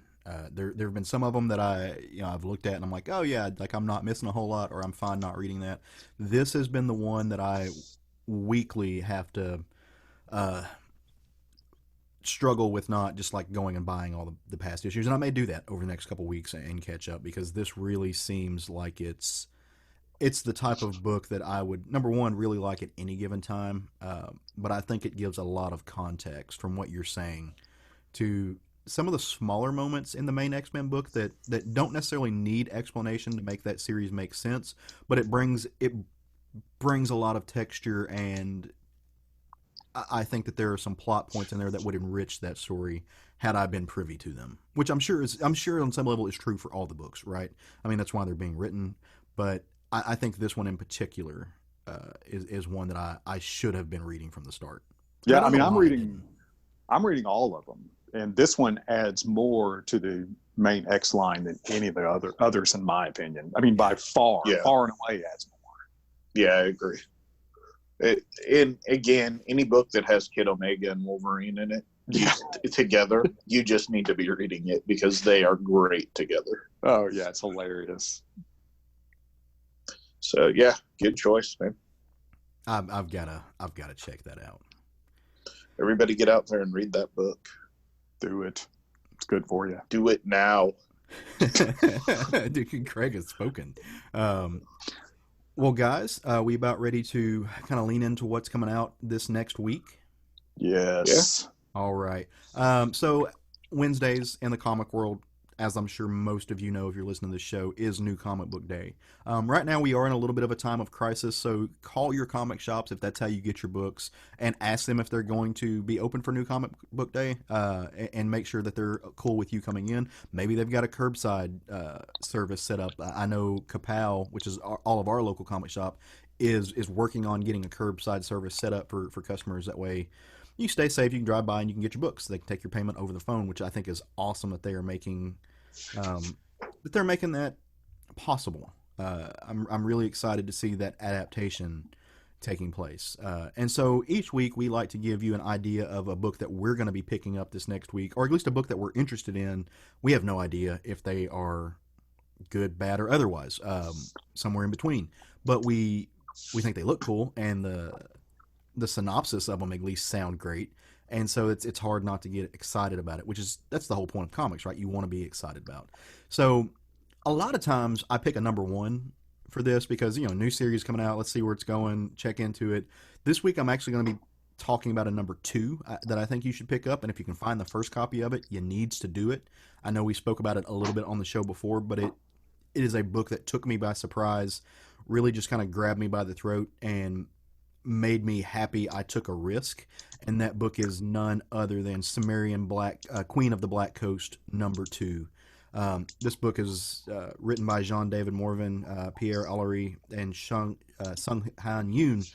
There have been some of them that I've looked at and I'm like, oh yeah, like I'm not missing a whole lot, or I'm fine not reading that. This has been the one that I weekly have to struggle with not just like going and buying all the past issues, and I may do that over the next couple weeks and catch up because this really seems like it's the type of book that I would, number one, really like at any given time, but I think it gives a lot of context from what you're saying to some of the smaller moments in the main X-Men book that don't necessarily need explanation to make that series make sense, but it brings a lot of texture, and I think that there are some plot points in there that would enrich that story had I been privy to them, which I'm sure on some level is true for all the books, right? I mean, that's why they're being written, but I think this one in particular is one that I should have been reading from the start. Yeah, I mean, I'm reading all of them, and this one adds more to the main X line than any of the others, in my opinion. I mean, by far and away adds more. Yeah, I agree. And again, any book that has Kid Omega and Wolverine in it together, you just need to be reading it because they are great together. Oh yeah, it's hilarious. So yeah, good choice, man. I've got to check that out. Everybody get out there and read that book. Do it. It's good for you. Do it now. Dude, Craig has spoken. Well, guys, we about ready to kind of lean into what's coming out this next week? Yes. Yeah. All right. So Wednesdays in the comic world, as I'm sure most of you know if you're listening to this show, is New Comic Book Day. Right now we are in a little bit of a time of crisis, so call your comic shops if that's how you get your books, and ask them if they're going to be open for New Comic Book Day, and make sure that they're cool with you coming in. Maybe they've got a curbside service set up. I know Kapow, which is all of our local comic shop, is working on getting a curbside service set up for customers. That way you stay safe, you can drive by and you can get your books. They can take your payment over the phone, which I think is awesome that they are making that possible. I'm really excited to see that adaptation taking place. And so each week we like to give you an idea of a book that we're going to be picking up this next week, or at least a book that we're interested in. We have no idea if they are good, bad, or otherwise, somewhere in between. But we think they look cool, and the synopsis of them at least sound great. And so it's hard not to get excited about it, that's the whole point of comics, right? You want to be excited about. So a lot of times I pick a number one for this because, new series coming out. Let's see where it's going. Check into it. This week I'm actually going to be talking about a number two that I think you should pick up. And if you can find the first copy of it, you needs to do it. I know we spoke about it a little bit on the show before, but it is a book that took me by surprise, really just kind of grabbed me by the throat and made me happy I took a risk. And that book is none other than Cimmerian Queen of the Black Coast #2. This book is written by Jean David Morvan, Pierre Allery, and Sung Han Yoon.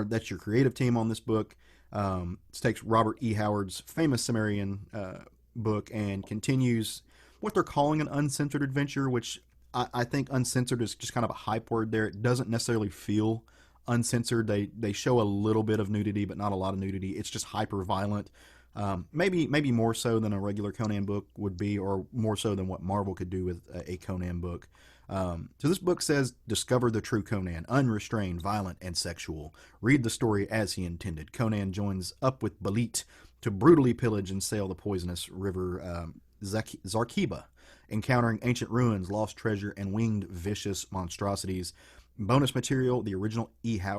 That's your creative team on this book. It takes Robert E. Howard's famous Cimmerian book and continues what they're calling an uncensored adventure, which I think uncensored is just kind of a hype word there. It doesn't necessarily feel uncensored. They show a little bit of nudity, but not a lot of nudity. It's just hyper violent. Maybe more so than a regular Conan book would be, or more so than what Marvel could do with a Conan book. So this book says, discover the true Conan, unrestrained, violent, and sexual. Read the story as he intended. Conan joins up with Balit to brutally pillage and sail the poisonous river Zarkiba, encountering ancient ruins, lost treasure, and winged vicious monstrosities. Bonus material, the original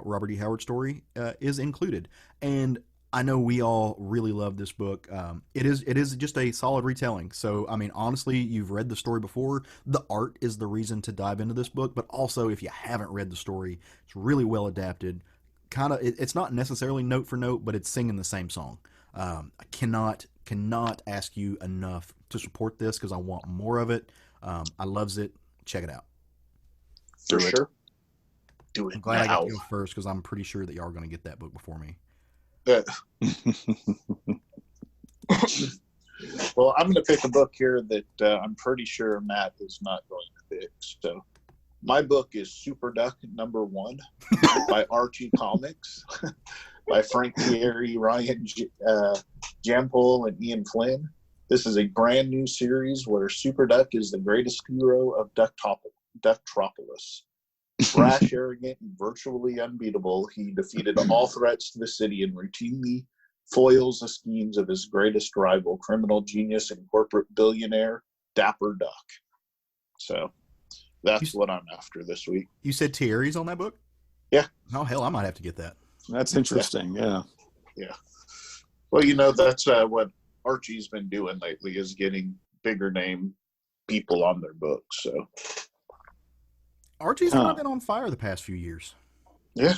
Robert E. Howard story, is included. And I know we all really love this book. It is just a solid retelling. So, I mean, honestly, you've read the story before. The art is the reason to dive into this book. But also, if you haven't read the story, it's really well adapted. It's not necessarily note for note, but it's singing the same song. I cannot ask you enough to support this because I want more of it. I loves it. Check it out. For sure. Do it. I'm glad I got to go first because I'm pretty sure that y'all are going to get that book before me. Well, I'm going to pick a book here that I'm pretty sure Matt is not going to pick. So, my book is Super Duck #1 by Archie Comics by Frank Thierry, Ryan Jampol, and Ian Flynn. This is a brand new series where Super Duck is the greatest hero of Ducktropolis. Brash, arrogant, and virtually unbeatable, he defeated all threats to the city and routinely foils the schemes of his greatest rival, criminal genius and corporate billionaire, Dapper Duck. So that's what I'm after this week. You said Thierry's on that book? Yeah. Oh, hell, I might have to get that. That's interesting, yeah. Well, that's what Archie's been doing lately, is getting bigger name people on their books, so... Archie's kind of been on fire the past few years. Yeah,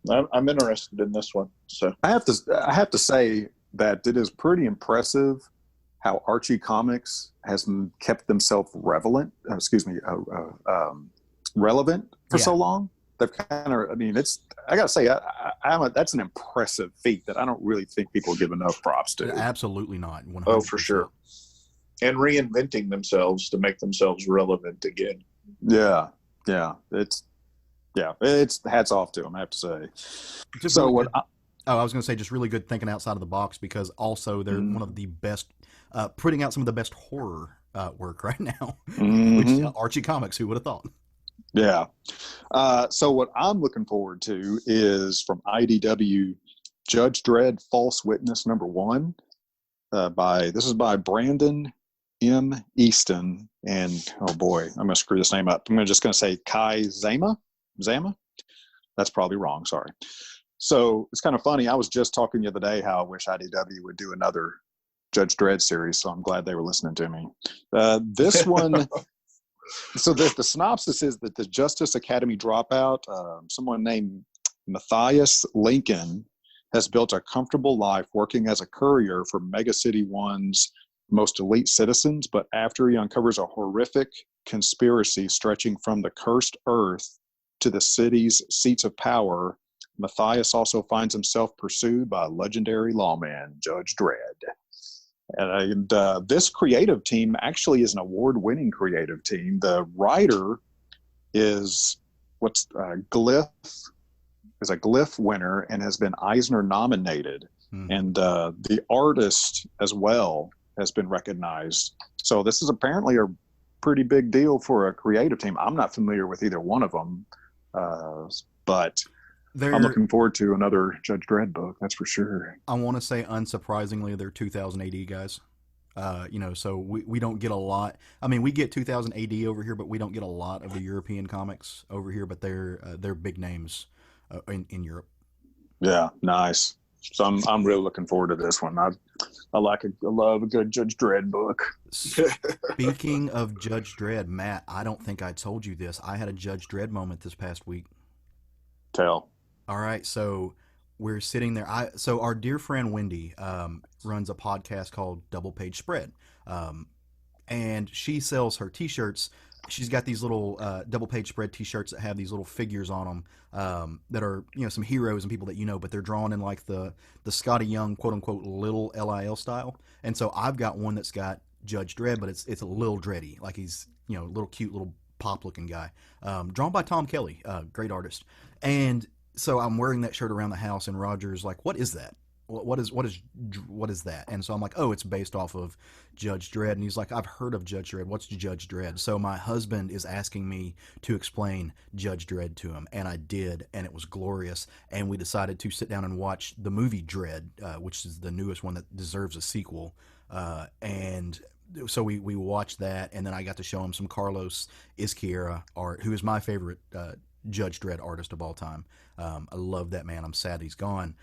I'm interested in this one. So I have to say that it is pretty impressive how Archie Comics has kept themselves relevant for so long. They've kind of, I mean, I got to say, that's an impressive feat that I don't really think people give enough props to. Absolutely not. 100%. Oh, for sure. And reinventing themselves to make themselves relevant again. Yeah. It's hats off to them, I have to say. So what? I was going to say, just really good thinking outside of the box, because also they're one of the best, putting out some of the best horror work right now. Which Archie Comics, who would have thought? Yeah. So what I'm looking forward to is from IDW, Judge Dredd, False Witness #1. This is by Brandon M. Easton, and oh boy, I'm going to screw this name up. I'm just going to say Kai Zama. That's probably wrong. Sorry. So it's kind of funny. I was just talking the other day how I wish IDW would do another Judge Dredd series. So I'm glad they were listening to me. This one. So the synopsis is that the Justice Academy dropout, someone named Matthias Lincoln, has built a comfortable life working as a courier for Mega City 1's most elite citizens, but after he uncovers a horrific conspiracy stretching from the cursed earth to the city's seats of power, Matthias also finds himself pursued by legendary lawman Judge Dredd. And this creative team actually is an award-winning creative team. The writer is Glyph is a Glyph winner and has been Eisner nominated. And the artist as well has been recognized. So this is apparently a pretty big deal for a creative team. I'm not familiar with either one of them, but I'm looking forward to another Judge Dredd book. That's for sure. I want to say, unsurprisingly, they're 2000 AD guys. So we don't get a lot. I mean, we get 2000 AD over here, but we don't get a lot of the European comics over here. But they're big names in Europe. Yeah, nice. So I'm really looking forward to this one. I love a good Judge Dredd book. Speaking of Judge Dredd, Matt, I don't think I told you this. I had a Judge Dredd moment this past week. Tell. All right, so we're sitting there. So our dear friend Wendy runs a podcast called Double Page Spread, and she sells her T-shirts. She's got these little double page spread T-shirts that have these little figures on them that are, some heroes and people that but they're drawn in like the Scotty Young quote unquote little LIL style. And so I've got one that's got Judge Dredd, but it's a little Dreddy, like he's little cute little pop looking guy, drawn by Tom Kelly, great artist. And so I'm wearing that shirt around the house, and Roger's like, "What is that? What is that?" And so I'm like, "Oh, it's based off of Judge Dredd." And he's like, "I've heard of Judge Dredd. What's Judge Dredd?" So my husband is asking me to explain Judge Dredd to him, and I did, and it was glorious. And we decided to sit down and watch the movie Dredd, which is the newest one that deserves a sequel. And so we watched that, and then I got to show him some Carlos Izquierdo art, who is my favorite Judge Dredd artist of all time. I love that man. I'm sad he's gone.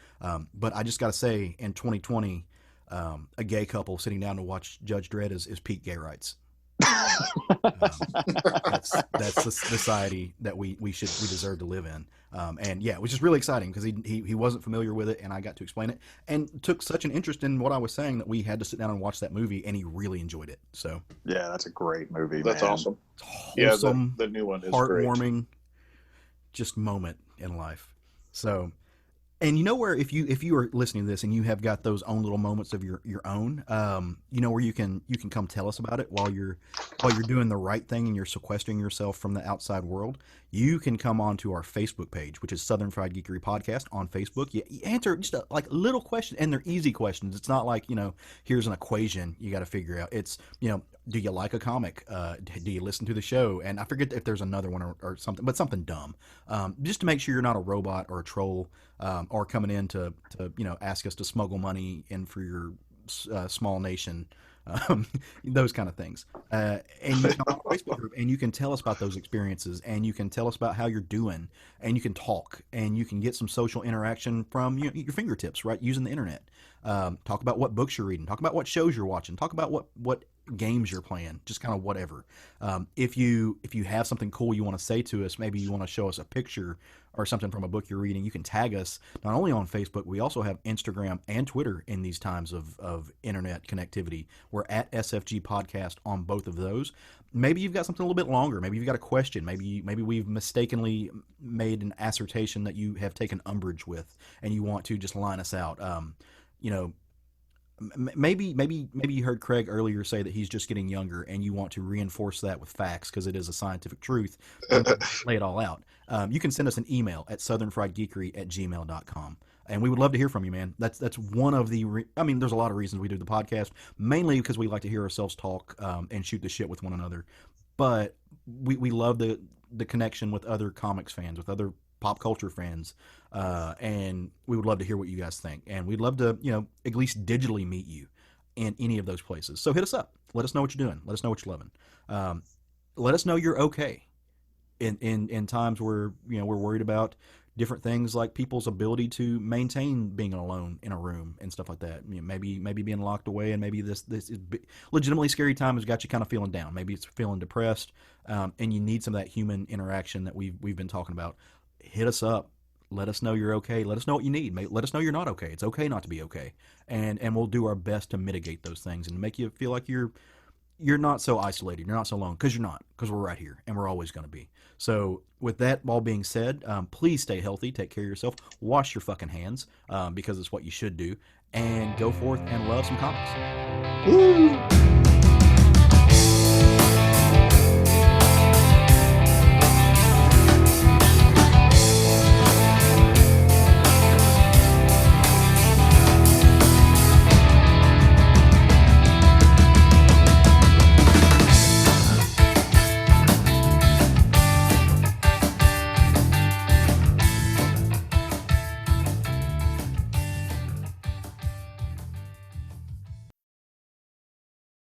But I just got to say, in 2020, a gay couple sitting down to watch Judge Dredd is peak gay rights. That's the society that we deserve to live in. And yeah, it was just really exciting because he wasn't familiar with it, and I got to explain it, and took such an interest in what I was saying that we had to sit down and watch that movie, and he really enjoyed it. So yeah, that's a great movie. That's man. Awesome. It's wholesome, the new one is heartwarming, great. Just moment in life. So, and where if you are listening to this and you have got those own little moments of your own, where you can come tell us about it while you're doing the right thing and you're sequestering yourself from the outside world. You can come on to our Facebook page, which is Southern Fried Geekery Podcast on Facebook. You answer just a little question, and they're easy questions. It's not like, here's an equation you got to figure out. It's, do you like a comic? Do you listen to the show? And I forget if there's another one or something, but something dumb. Just to make sure you're not a robot or a troll, or coming in to ask us to smuggle money in for your small nation. Those kind of things. And you can on our Facebook group, and you can tell us about those experiences, and you can tell us about how you're doing, and you can talk, and you can get some social interaction from your fingertips, right, using the internet. Talk about what books you're reading, talk about what shows you're watching, talk about what games you're playing, just kind of whatever. If you have something cool you want to say to us, maybe you want to show us a picture or something from a book you're reading, you can tag us not only on Facebook, we also have Instagram and Twitter in these times of internet connectivity. We're at SFG Podcast on both of those. Maybe you've got something a little bit longer. Maybe you've got a question. Maybe we've mistakenly made an assertion that you have taken umbrage with, and you want to just line us out. Maybe you heard Craig earlier say that he's just getting younger, and you want to reinforce that with facts because it is a scientific truth. Lay it all out. You can send us an email at southernfriedgeekery@gmail.com, and we would love to hear from you, man. That's one of the. There's a lot of reasons we do the podcast, mainly because we like to hear ourselves talk and shoot the shit with one another. But we love the connection with other comics fans, with other pop culture fans, and we would love to hear what you guys think, and we'd love to at least digitally meet you in any of those places. So hit us up, let us know what you're doing, let us know what you're loving, let us know you're okay in times where we're worried about different things like people's ability to maintain being alone in a room and stuff like that. Maybe being locked away, and maybe this is legitimately scary time has got you kind of feeling down. Maybe it's feeling depressed, and you need some of that human interaction that we've been talking about. Hit us up. Let us know you're okay. Let us know what you need. Let us know you're not okay. It's okay not to be okay. And we'll do our best to mitigate those things and make you feel like you're not so isolated. You're not so alone, because you're not, because we're right here, and we're always going to be. So with that all being said, please stay healthy. Take care of yourself. Wash your fucking hands, because it's what you should do. And go forth and love some comics. Woo!